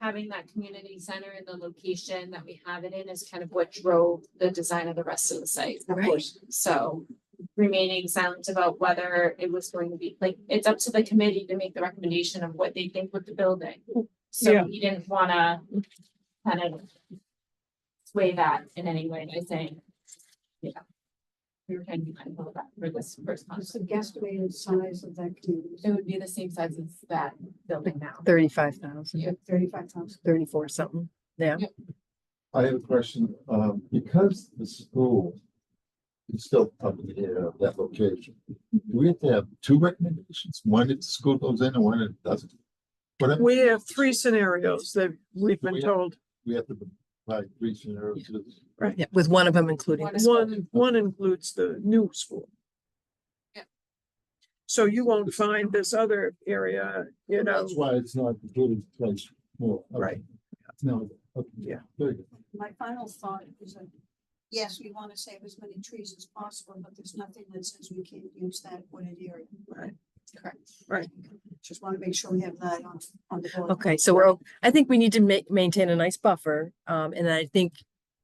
Having that community center in the location that we have it in is kind of what drove the design of the rest of the site. Of course. So remaining silent about whether it was going to be, like, it's up to the committee to make the recommendation of what they think with the building. So Yeah. we didn't wanna kind of sway that in any way by saying, yeah. We were trying to be mindful of that for this first What's the concept. guesstimated size of that community? It would be the same size as that building now. 35,000, Yeah. 35,000. 34 something. Yeah. I have a question, because the school is still up in the air of that location, do we have to have two recommendations? One if the school goes in and one if it doesn't? Whatever, We have 3 scenarios that we've been told. we have to provide 3 scenarios. Yeah, with one of them including the school. One includes the new school. Yeah. So you won't find this other area, That's why it's not included twice more. Okay. Right. No, okay, Yeah. very good. My final thought is that, yes, we want to save as many trees as possible, but there's nothing that says we can't use that wooded area. Right. Correct. Right. Just want to make sure we have that on the board. Okay, so I think we need to maintain a nice buffer. And I think,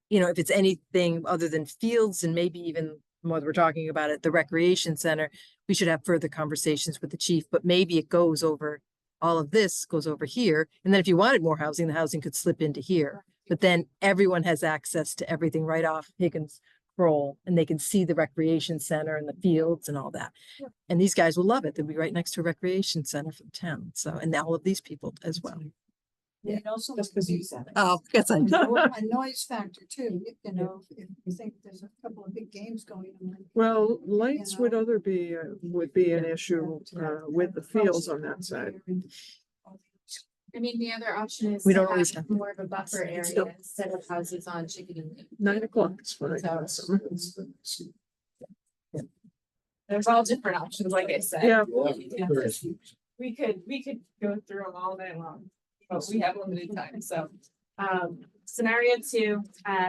if it's anything other than fields and maybe even more, we're talking about it, the recreation center, we should have further conversations with the chief, but maybe it goes over, all of this goes over here. And then if you wanted more housing, the housing could slip into here. But then everyone has access to everything right off Higgins Kroll, and they can see the recreation center and the fields and all that. And these guys will love it. They'll be right next to a recreation center for the town. So, and all of these people as well. And it also. Just because you said it. Oh, guess I A know. a noise factor too, you know, if you think there's a couple of big games going on. Well, lights would know. would be an issue, with the fields on that side. I mean, the other option is We to don't always have have- more of a buffer area Still. instead of houses on Chickadee Lane. 9 o'clock is fine. So- There's all different options, like I said. Yeah. We could go through them all day long, but we have limited time, so. Scenario 2,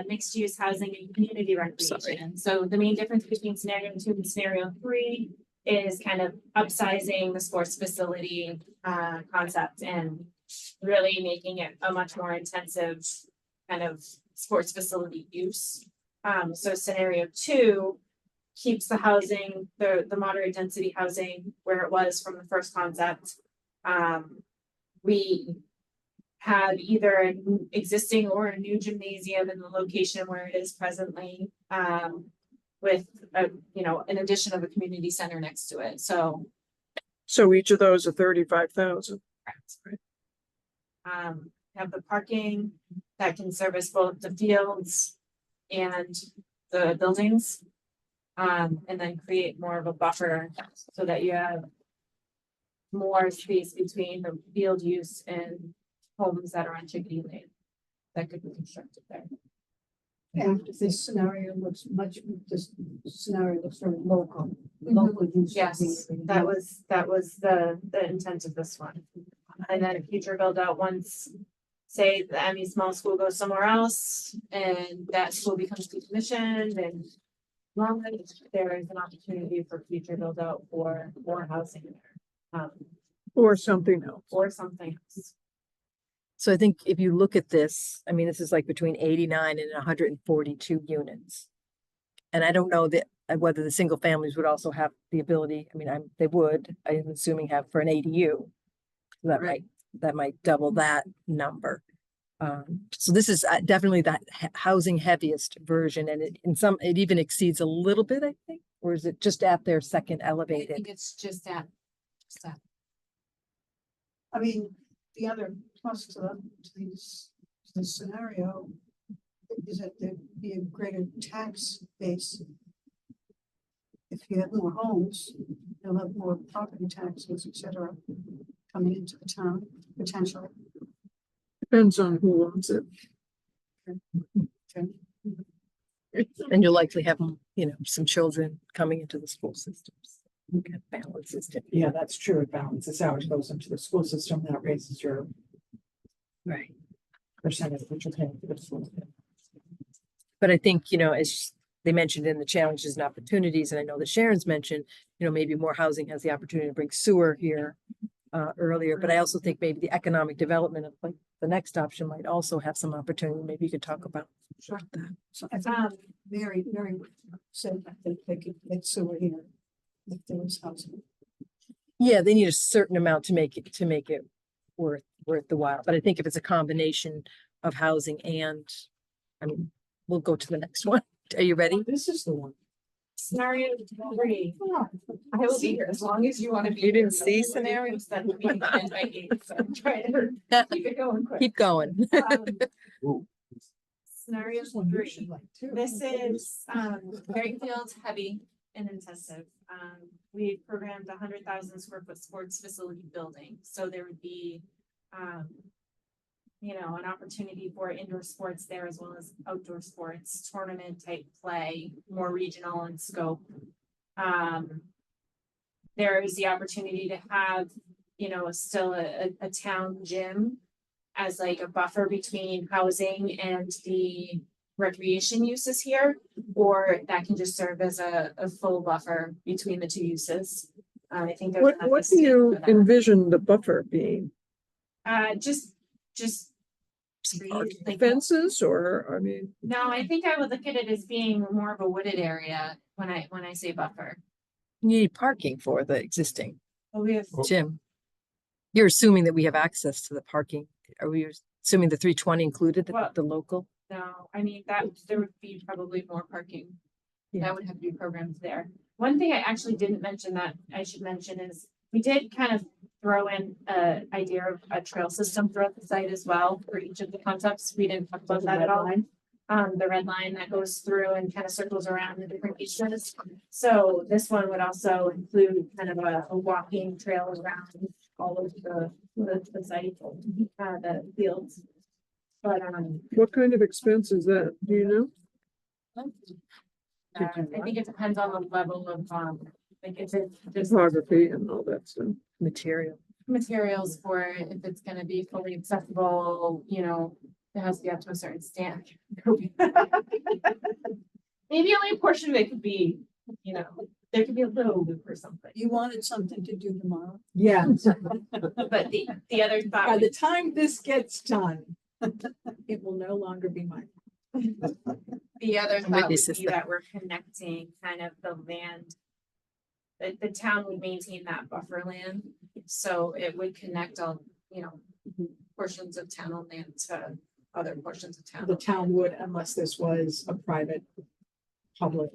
mixed use housing and community recreation. So the main difference between scenario 2 and scenario 3 is kind of upsizing the sports facility, concept and really making it a much more intensive kind of sports facility use. So scenario 2 keeps the housing, the moderate density housing where it was from the first concept. We have either an existing or a new gymnasium in the location where it is presently, with a, an addition of a community center next to it. So, So each of those are 35,000. have the parking that can service both the fields and the buildings. And then create more of a buffer so that you have more space between the field use and homes that are on Chickadee Lane that could be constructed there. And this scenario looks very local, local use. Yes, that was the intent of this one. And then a future build out once, say the ME small school goes somewhere else and that school becomes decommissioned and long as there is an opportunity for future build out for more housing there. Or something else. Or something else. So I think if you look at this, I mean, this is like between 89 and 142 units. And I don't know that whether the single families would also have the ability, I mean, they would, I'm assuming have for an ADU. That might double that number. So this is definitely that housing heaviest version, and it even exceeds a little bit, I think, or is it just at their second I elevated? think it's just that. I mean, the other plus to this scenario is that there'd be a greater tax base. If you have more homes, you'll have more property taxes, et cetera, coming into the town potentially. Depends on who owns it. And you'll likely have, some children coming into the school systems. You can balance this. Yeah, that's true. It balances out. It goes into the school system. That raises your Right. percentage that you're paying for the school. But I think, as they mentioned in the challenges and opportunities, and I know that Sharon's mentioned, maybe more housing has the opportunity to bring sewer here earlier, but I also think maybe the economic development of like the next option might also have some opportunity. Maybe you could talk about that. So I think very, very said that they could get sewer here if there was housing. Yeah, they need a certain amount to make it worth the while. But I think if it's a combination of housing and, I mean, we'll go to the next one. Are you ready? This is the one. Scenario 3. I will be here as long as you want to be. You didn't here. see So scenario? That the meeting ends by 8, so I'm trying to keep it going quick. Keep going. Scenario This one you 3. should like too. This is very field heavy and intensive. We programmed 100,000 square foot sports facility building, so there would be an opportunity for indoor sports there as well as outdoor sports, tournament type play, more regional in scope. There is the opportunity to have, still a town gym as like a buffer between housing and the recreation uses here, or that can just serve as a full buffer between the two uses. I think there's enough What do space you for that. envision the buffer being? Just trees, like, Fences or, I mean, no, I think I would look at it as being more of a wooded area when I say buffer. You need parking for the existing Well, we have, gym. You're assuming that we have access to the parking. Are we assuming the 320 included Well- the local? no, I mean, there would be probably more parking. Yeah. That would have to be programmed there. One thing I actually didn't mention that I should mention is we did kind of throw in a idea of a trail system throughout the site as well for each of the concepts. We didn't talk about that at all. The red line that goes through and kind of circles around the different pieces. So this one would also include kind of a walking trail around all of the site, the fields. But, What kind of expense is that? Do you know? I think it depends on the level of, like if it's just Topography and all that stuff. Material. materials for it, if it's gonna be fully accessible, you know, it has to be up to a certain standard. Maybe only a portion of it could be, you know, there could be a little loop or something. You wanted something to do tomorrow. Yeah, But the other thought, by the would- time this gets done, it will no longer be mine. the other Maybe thought would it's be just the- that we're connecting kind of the land. The town would maintain that buffer land, so it would connect all, you know, portions of town land to other portions of town. The town would unless this was a private, public.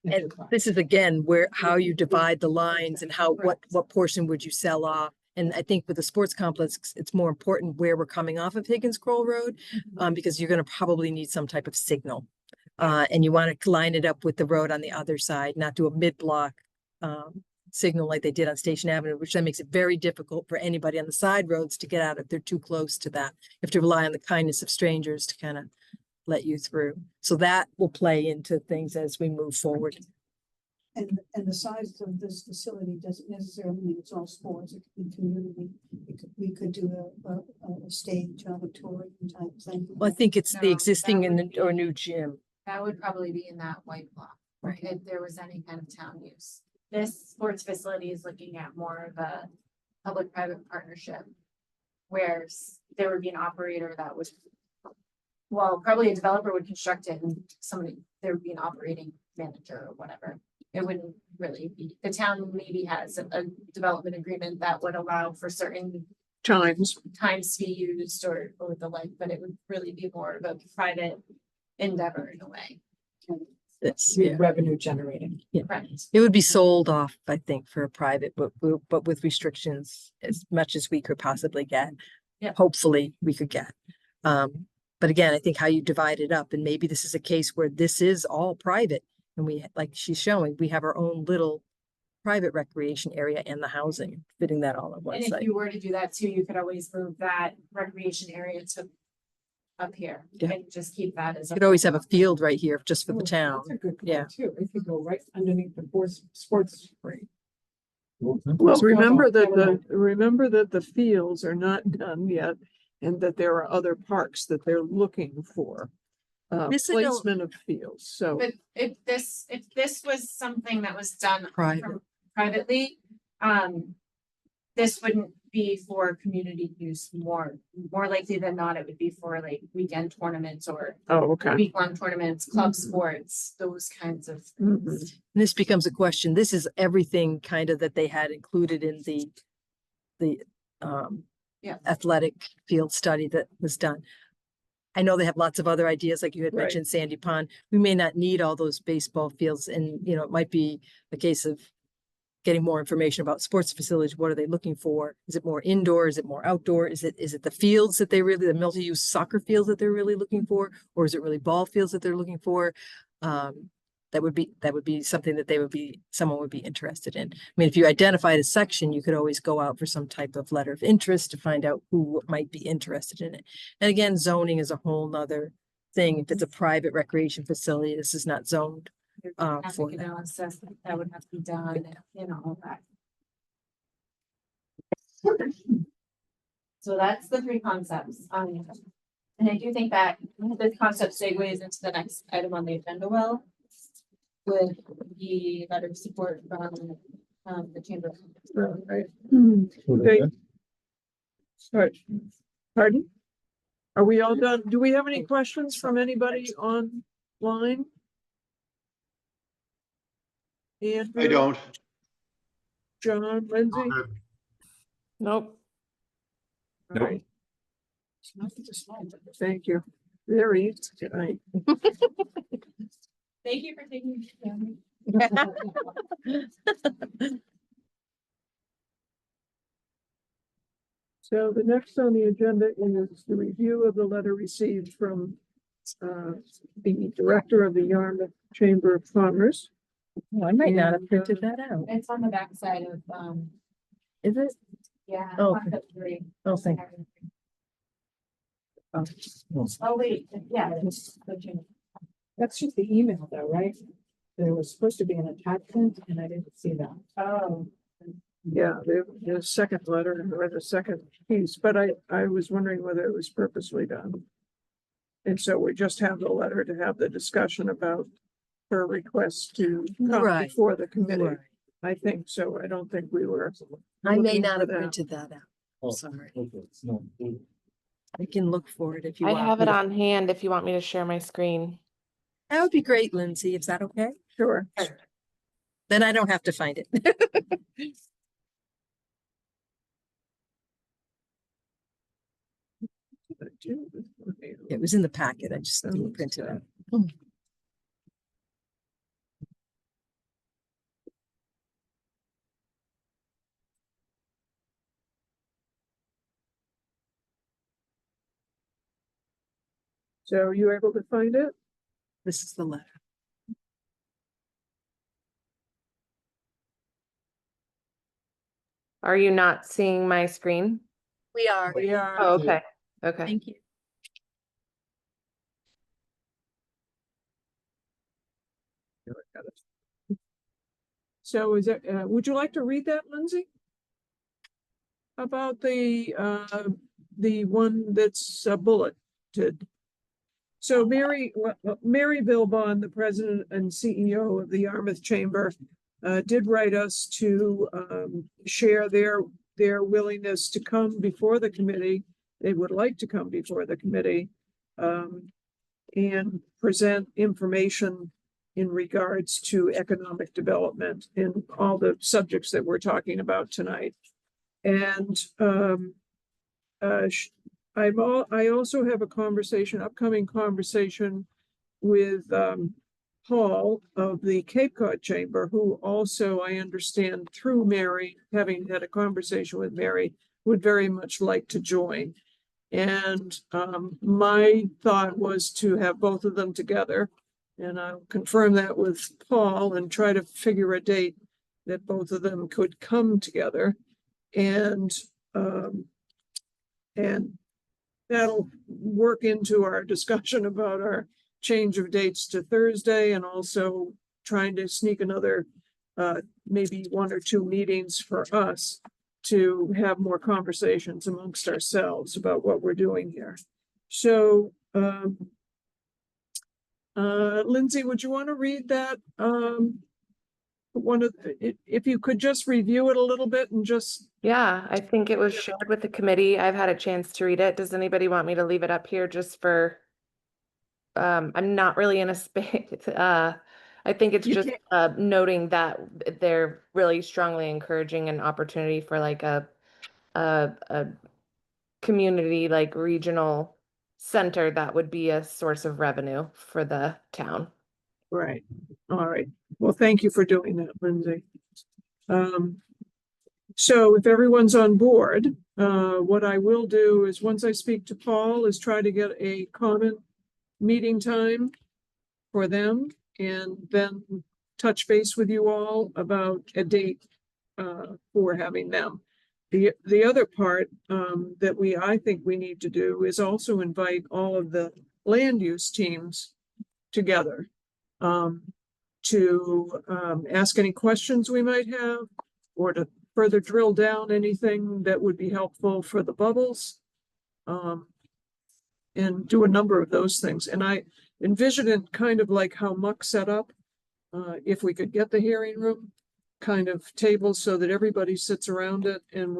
And enterprise. this is again where, how you divide the lines and how, what portion would you sell off? And I think with the sports complex, it's more important where we're coming off of Higgins Croll Road, because you're gonna probably need some type of signal. And you want to line it up with the road on the other side, not do a mid-block signal like they did on Station Avenue, which then makes it very difficult for anybody on the side roads to get out if they're too close to that. You have to rely on the kindness of strangers to kind of let you through. So that will play into things as we move forward. And the size of this facility doesn't necessarily mean it's all sports, it could be community. We could do a stage auditorium type thing. Well, I think it's No, the existing that and would or be- new gym. That would probably be in that white block, Right. if there was any kind of town use. This sports facility is looking at more of a public-private partnership. Where there would be an operator that would, well, probably a developer would construct it and there would be an operating manager or whatever. It wouldn't really be, the town maybe has a development agreement that would allow for certain Times. times to be used or the like, but it would really be more of a private endeavor in a way. That's, Be yeah. revenue generating. Correct. It would be sold off, I think, for a private, but with restrictions as much as we could possibly get. Yeah. Hopefully we could get. But again, I think how you divide it up, and maybe this is a case where this is all private. And we, like she's showing, we have our own little private recreation area and the housing, fitting that all on one And if site. you were to do that too, you could always move that recreation area to up here Yeah. and just keep that as. You could always have a field right here just for the Oh, town. That's a good Yeah. call too. It could go right underneath the sports ring. Well, Sports remember that ball, remember that the fields are not done yet and that there are other parks that they're looking for. This I don't- Placement of fields, so. But if this was something that was done Private. privately, this wouldn't be for community use more likely than not, it would be for like weekend tournaments or Oh, okay. week-long tournaments, club sports, those kinds of Mhm. things. This becomes a question. This is everything kind of that they had included in the Yeah. athletic field study that was done. I know they have lots of other ideas, like you had Right. mentioned Sandy Pond. We may not need all those baseball fields, and you know, it might be a case of getting more information about sports facilities. What are they looking for? Is it more indoor? Is it more outdoor? Is it the fields that they really, the multi-use soccer fields that they're really looking for? Or is it really ball fields that they're looking for? That would be something that someone would be interested in. I mean, if you identified a section, you could always go out for some type of letter of interest to find out who might be interested in it. And again, zoning is a whole nother thing. If it's a private recreation facility, this is not zoned. There'd be an For epic that. analysis that would have to be done, and, you know, all that. So that's the three concepts. And I do think that this concept segues into the next item on the agenda well. With the letter of support from the Chamber. Right. Okay. Sorry. Pardon? Are we all done? Do we have any questions from anybody online? Andrew, I don't. John, Lindsay? Nope. All right. Thank you. Very easy tonight. Thank you for taking. So the next on the agenda is the review of the letter received from the director of the Yarmouth Chamber of Commerce. Oh, I might not have And, printed that out. It's on the backside of, Is it? yeah. Oh, on the three. Oh, thank Oh, wait, yeah. That's just the email though, right? There was supposed to be an attachment and I didn't see that. Oh, yeah, the second letter or the second piece, but I was wondering whether it was purposely done. And so we just have the letter to have the discussion about her request to come Right, before the committee. right. I think so. I don't think we were. I may looking not for have that. printed that out. Oh, Sorry. Okay, it's not. I can look for it if you I want. have me it to. on hand if you want me to share my screen. That would be great, Lindsay. Is that okay? Sure. Then I don't have to find it. It was in the packet. I just didn't print it out. So are you able to find it? This is the letter. Are you not seeing my screen? We are. We are. Oh, okay. Okay. Thank you. So is it, would you like to read that, Lindsay? About the one that's bulleted. So Mary Bilbon, the president and CEO of the Yarmouth Chamber, did write us to share their willingness to come before the committee. They would like to come before the committee and present information in regards to economic development in all the subjects that we're talking about tonight. And I also have a upcoming conversation with Paul of the Cape Cod Chamber, who also, I understand through Mary, having had a conversation with Mary, would very much like to join. And my thought was to have both of them together. And I'll confirm that with Paul and try to figure a date that both of them could come together. And that'll work into our discussion about our change of dates to Thursday and also trying to sneak another maybe 1 or 2 meetings for us to have more conversations amongst ourselves about what we're doing here. So Lindsay, would you want to read that? If you could just review it a little bit and just. Yeah, I think it was shared with the committee. I've had a chance to read it. Does anybody want me to leave it up here just for, I'm not really in a space. I think it's You just noting that they're really strongly encouraging an opportunity for like a community like regional center that would be a source of revenue for the town. Right. All right. Well, thank you for doing that, Lindsay. So if everyone's on board, what I will do is once I speak to Paul is try to get a common meeting time for them and then touch base with you all about a date for having them. The other part that I think we need to do is also invite all of the land use teams together to ask any questions we might have or to further drill down anything that would be helpful for the bubbles and do a number of those things. And I envision it kind of like how Muck set up. If we could get the hearing room kind of table so that everybody sits around it and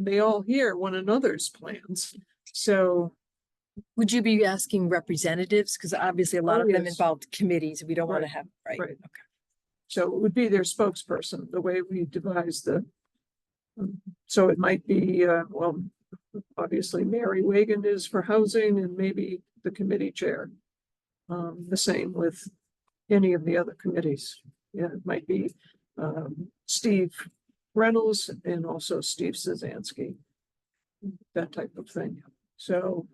they all hear one another's plans. So would you be asking representatives? Because obviously a lot of them yes. involved committees. We don't want to Right, have, right? right. Okay. So it would be their spokesperson, the way we devise the. So it might be, well, obviously Mary Wagon is for housing and maybe the committee chair. The same with any of the other committees. Yeah, it might be Steve Reynolds and also Steve Szanski. that type of thing. So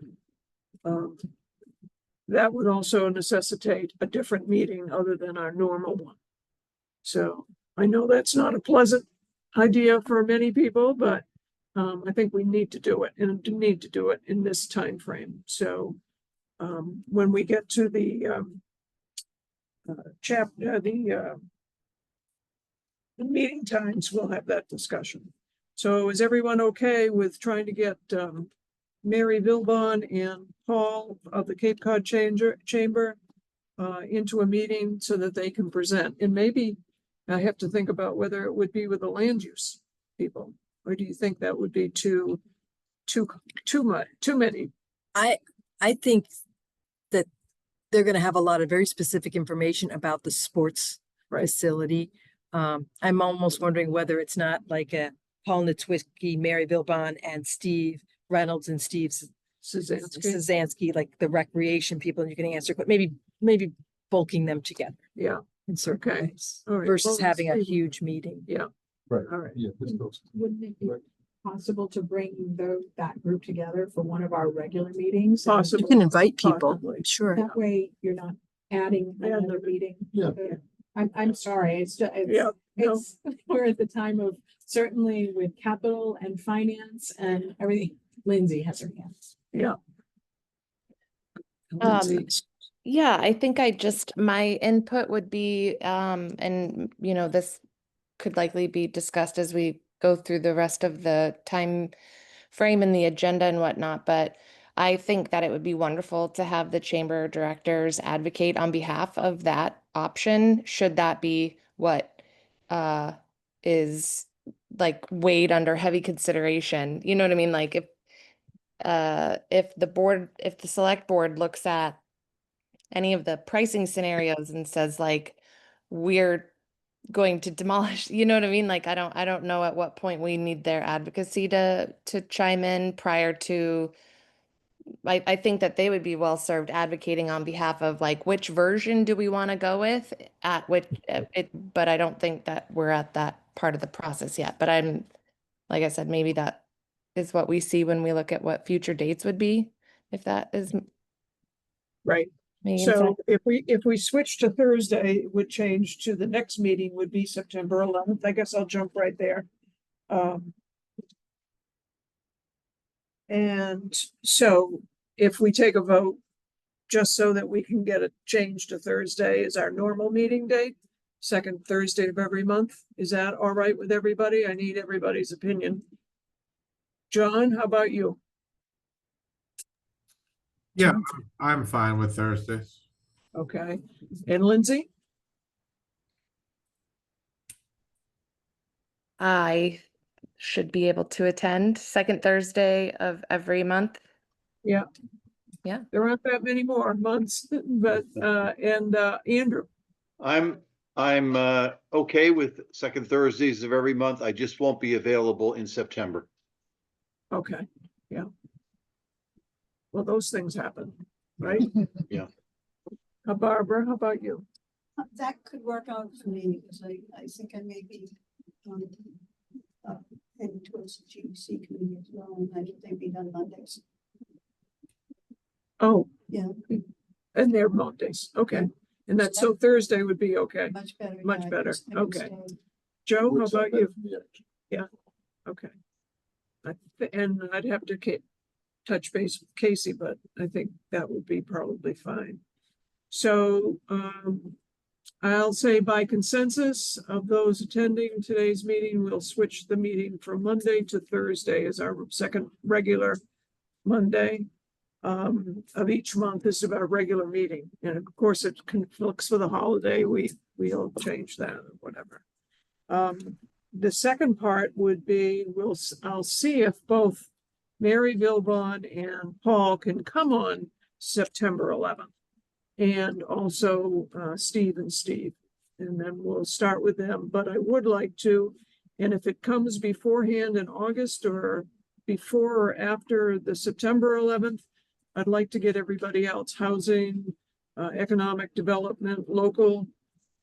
that would also necessitate a different meeting other than our normal one. So I know that's not a pleasant idea for many people, but I think we need to do it and need to do it in this time frame. So when we get to the the meeting times, we'll have that discussion. So is everyone okay with trying to get Mary Vilbon and Paul of the Cape Cod Chamber into a meeting so that they can present? And maybe I have to think about whether it would be with the land use people, or do you think that would be too many? I think that they're gonna have a lot of very specific information about the sports facility. I'm almost wondering whether it's not like a Paul Nitwicky, Mary Vilbon, and Steve Reynolds and Steve Szanski, like the recreation people, and you can answer, but maybe bulking them together Yeah, in certain Okay. ways all right. versus Well, having a Steve, huge meeting. Yeah, Right. all right. Yeah, this goes. Wouldn't it be Right. possible to bring that group together for one of our regular meetings? And Possible. You can invite people, Possibly. sure. That way you're not adding Yeah, another meeting. Yeah. I'm sorry, it's just, Yeah, no. it's, we're at the time of, certainly with capital and finance and everything. Lindsay has her hands. Yeah. Um, Yeah, I think my input would be, and this could likely be discussed as we go through the rest of the time frame and the agenda and whatnot, but I think that it would be wonderful to have the chamber directors advocate on behalf of that option, should that be what is like weighed under heavy consideration. You know what I mean? Like if the select board looks at any of the pricing scenarios and says like we're going to demolish, you know what I mean? Like I don't know at what point we need their advocacy to chime in prior to. I think that they would be well served advocating on behalf of like which version do we want to go with at which but I don't think that we're at that part of the process yet. But like I said, maybe that is what we see when we look at what future dates would be, if that is Right. making sense. So if we switch to Thursday, it would change to the next meeting would be September 11th. I guess I'll jump right there. And so if we take a vote, just so that we can get it changed to Thursday is our normal meeting date, second Thursday of every month. Is that all right with everybody? I need everybody's opinion. John, how about you? Yeah, I'm fine with Thursdays. Okay. And Lindsay? I should be able to attend second Thursday of every month. Yeah. Yeah. There aren't that many more months, but, Andrew, I'm okay with second Thursdays of every month. I just won't be available in September. okay, yeah. Well, those things happen, right? Yeah. Barbara, how about you? That could work out for me, because I think I may be heading towards the GBC committee as well, and I think they'd be done Mondays. Oh, Yeah, and they're Mondays, okay. And that, so Thursday would be okay. much better. Much yeah, I better, can okay. stay. Joe, how Works out about better you? for me, actually. Okay. And I'd have to touch base with Casey, but I think that would be probably fine. So, I'll say by consensus of those attending today's meeting, we'll switch the meeting from Monday to Thursday as our second regular Monday of each month. This is our regular meeting. And of course, it conflicts with a holiday. We'll change that or whatever. The second part would be, I'll see if both Mary Vilbon and Paul can come on September 11th. And also Steve. And then we'll start with them. But I would like to, and if it comes beforehand in August or before or after the September 11th, I'd like to get everybody else, housing, economic development, local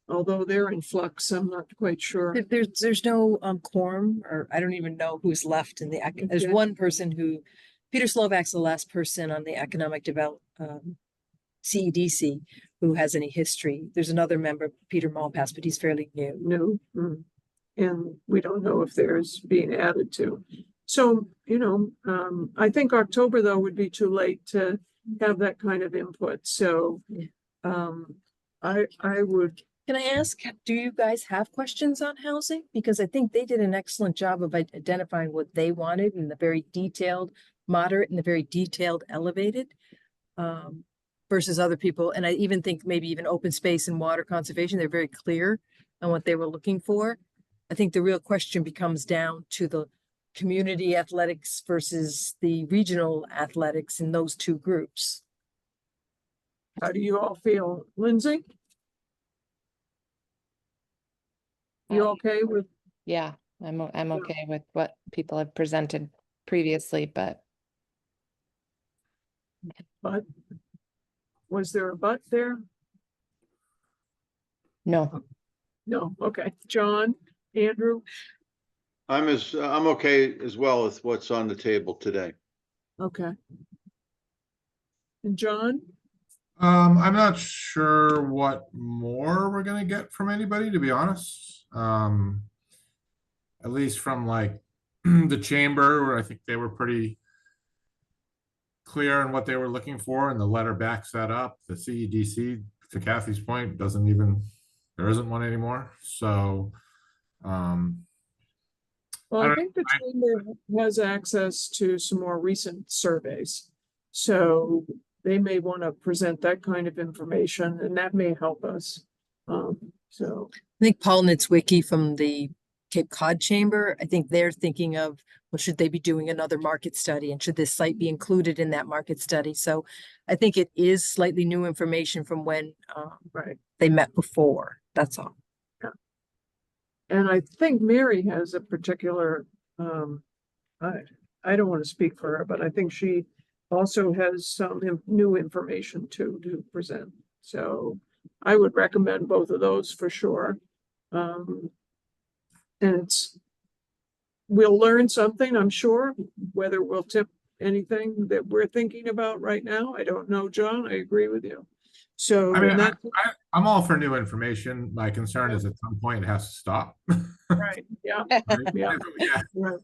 although they're in flux, I'm not quite sure. There's no quorum, or I don't even know who's left in the, there's Okay. one person who, Peter Slovak's the last person on the Economic CEDC who has any history. There's another member, Peter Malpass, but he's fairly new. No, and we don't know if there's being added to. So, I think October though would be too late to have that kind of input. So, I would, Can I ask, do you guys have questions on housing? Because I think they did an excellent job of identifying what they wanted in the very detailed, moderate, and the very detailed, elevated. Versus other people. And I even think maybe even open space and water conservation, they're very clear on what they were looking for. I think the real question becomes down to the community athletics versus the regional athletics in those two groups. how do you all feel, Lindsay? You okay with, Yeah, I'm okay with what people have presented previously, but but was there a but there? no. No, okay. John, Andrew, I'm okay as well with what's on the table today. okay. And John? I'm not sure what more we're gonna get from anybody, to be honest. At least from like the chamber, where I think they were pretty clear on what they were looking for, and the letter backs that up. The CEDC, to Kathy's point, there isn't one anymore. So, Well, I I don't- think the chamber has access to some more recent surveys. So they may want to present that kind of information and that may help us. So, I think Paul Nitzwicki from the Cape Cod Chamber, I think they're thinking of, well, should they be doing another market study and should this site be included in that market study? So I think it is slightly new information from when right. they met before. That's all. And I think Mary has a particular, I don't want to speak for her, but I think she also has some new information to present. So I would recommend both of those for sure. And we'll learn something, I'm sure. Whether we'll tip anything that we're thinking about right now, I don't know, John. I agree with you. So I mean, that, I'm all for new information. My concern is at some point it has to stop. right, yeah, yeah, right.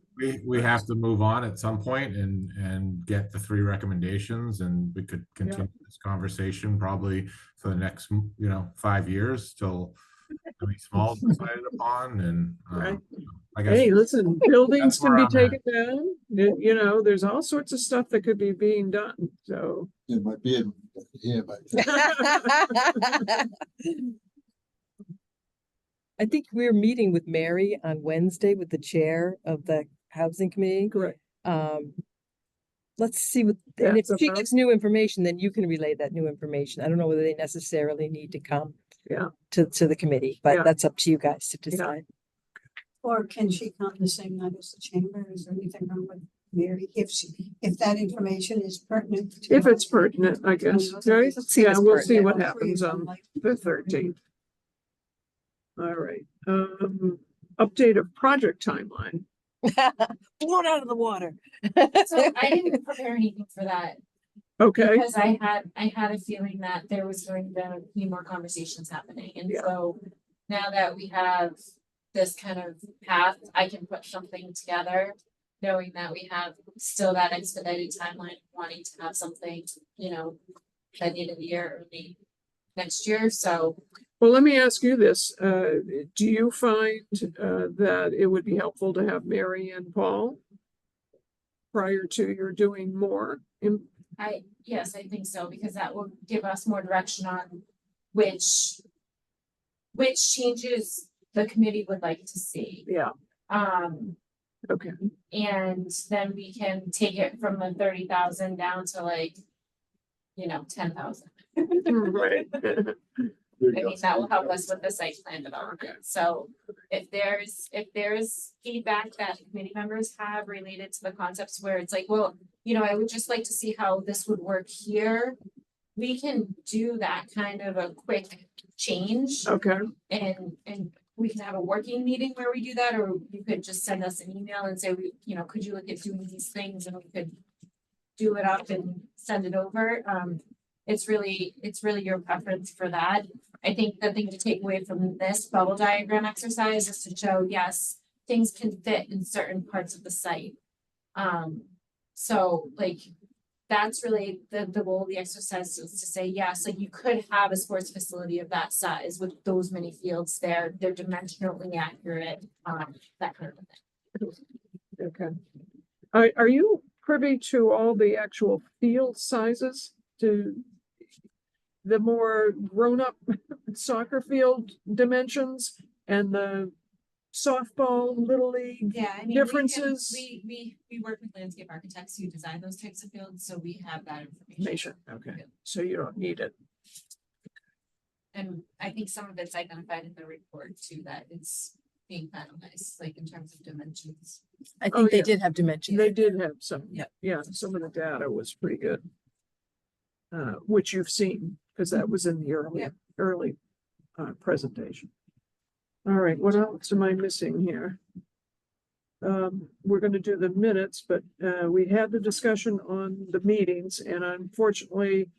We have to move on at some point and get the 3 recommendations, and we could continue this conversation probably for the next 5 years till something small is decided upon. And Right. I guess Hey, listen, buildings that's can where be I'm at. taken down. There's all sorts of stuff that could be being done, so. It might be, I think we're meeting with Mary on Wednesday with the chair of the housing committee. Correct. Let's see what, and if That's she about- gives new information, then you can relay that new information. I don't know whether they necessarily need to come Yeah. to the committee, Yeah. but that's up to you guys to decide. Or can she come the same night as the chamber? Is there anything wrong with Mary? If that information is pertinent. to- If it's pertinent, I guess, right? Let's see Yeah, what's we'll see pertinent. what All three happens of them, on like, the 13th. All right, update of project timeline. Blown out of the water. So I didn't prepare anything for that Okay, because I had a feeling that there was going to be more conversations happening. And Yeah. so now that we have this kind of path, I can put something together, knowing that we have still that expedited timeline, wanting to have something, by the end of the year, early next year. So well, let me ask you this. Do you find that it would be helpful to have Mary and Paul prior to your doing more? yes, I think so, because that will give us more direction on which changes the committee would like to see. Yeah, okay, And then we can take it from the 30,000 down to 10,000. right. I mean, that will help us with the site plan development. So if there's feedback that committee members have related to the concepts where it's like, well, I would just like to see how this would work here. We can do that kind of a quick change. Okay, And we can have a working meeting where we do that, or you could just send us an email and say, could you look at doing these things, and we could do it up and send it over. It's really your preference for that. I think the thing to take away from this bubble diagram exercise is to show, yes, things can fit in certain parts of the site. So like, that's really the goal of the exercise, is to say, yes, like you could have a sports facility of that size with those many fields there. They're dimensionally accurate, that kind of thing. okay. Are you privy to all the actual field sizes, to the more grown-up soccer field dimensions and the softball, little league? Yeah, I mean, differences? we work with landscape architects who design those types of fields, so we have that information. Information, okay, so you don't need it. And I think some of it's identified in the report too, that it's being finalized, like in terms of dimensions. I Oh, think they yeah. did have dimensions. They did have some, Yeah. yeah, some of the data was pretty good. Which you've seen, because that was in the early presentation. All right, what else am I missing here? We're gonna do the minutes, but we had the discussion on the meetings, and unfortunately,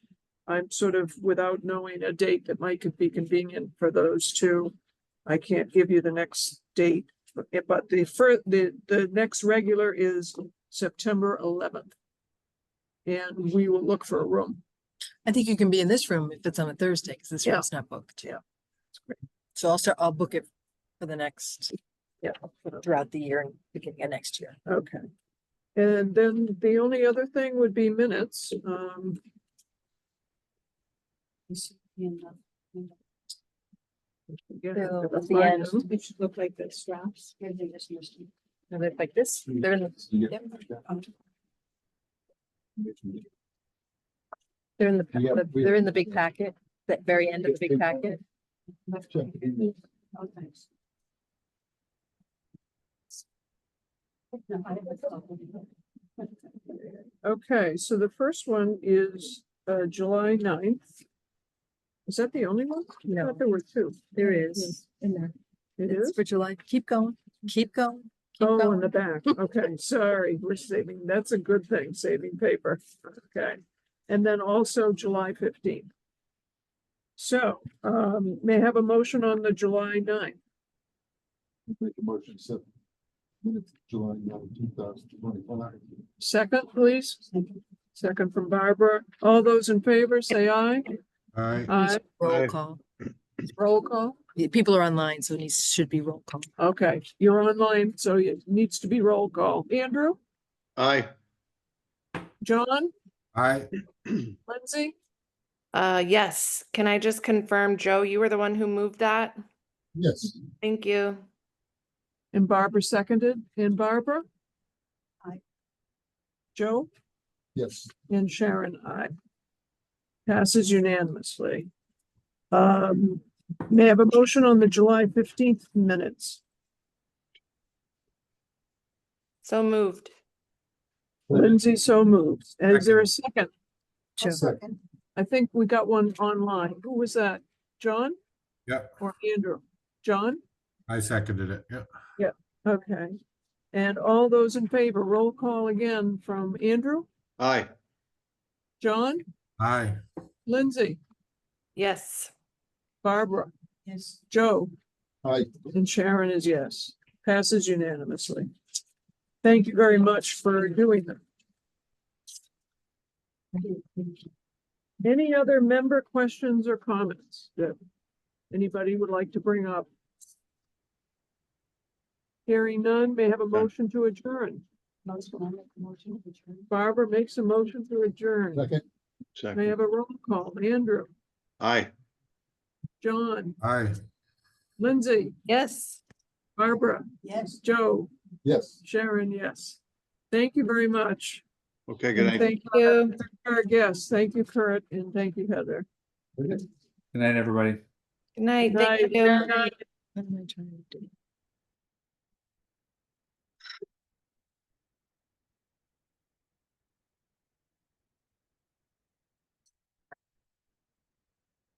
I'm sort of without knowing a date that might be convenient for those two. I can't give you the next date, but the next regular is September 11th. And we will look for a room. I think you can be in this room if it's on a Thursday, because this Yeah. room's not booked. Yeah. So I'll book it for the next, Yeah. throughout the year and beginning of next year. Okay. And then the only other thing would be minutes. Yeah, So if I at the find end- them. It should look like the straps. Maybe they just missed it. And they're like this, they're in the, yep, they're in Yeah, they're in the big packet, that very end of the big packet. Oh, thanks. No, I haven't. Okay, so the first one is July 9th. Is that the only one? I No. thought there were two. There is in there. It It's is? for July. Keep going, keep going, keep Oh, in going. the back. Okay, sorry, we're saving, that's a good thing, saving paper. Okay. And then also July 15th. So, may I have a motion on the July 9th? Make a motion to set minutes of July 9, 2025. Second, please. Second from Barbara. All those in favor, say aye. Aye. Aye. Roll Aye. call. Roll call. Yeah, people are online, so it should be roll call. Okay, you're online, so it needs to be roll call. Andrew, Aye. John, Aye. Lindsay? Yes. Can I just confirm, Joe, you were the one who moved that? Yes. Thank you. And Barbara seconded. And Barbara? Aye. Joe? Yes. And Sharon, aye. Passes unanimously. May I have a motion on the July 15th minutes? So moved. Lindsay so moved. Is there a second? Sure. Second. I think we got one online. Who was that? John Yep, or Andrew? John? I seconded it. Yep. Okay. And all those in favor, roll call again from Andrew, Aye. John, Aye. Lindsay, Yes. Barbara, Yes. Joe, Aye. and Sharon is yes. Passes unanimously. Thank you very much for doing them. Any other member questions or comments that anybody would like to bring up? Hearing none, may I have a motion to adjourn. Barbara makes a motion to adjourn. Second. May I Second. have a roll call? Andrew, Aye. John, Aye. Lindsay, Yes. Barbara, Yes. Joe, Yes. Sharon, yes. Thank you very much. Okay, good And night. thank You. our guests. Thank you, Kurt, and thank you, Heather. Good night, everybody. Good night. Night. Thank you. Good night. What am I trying to do?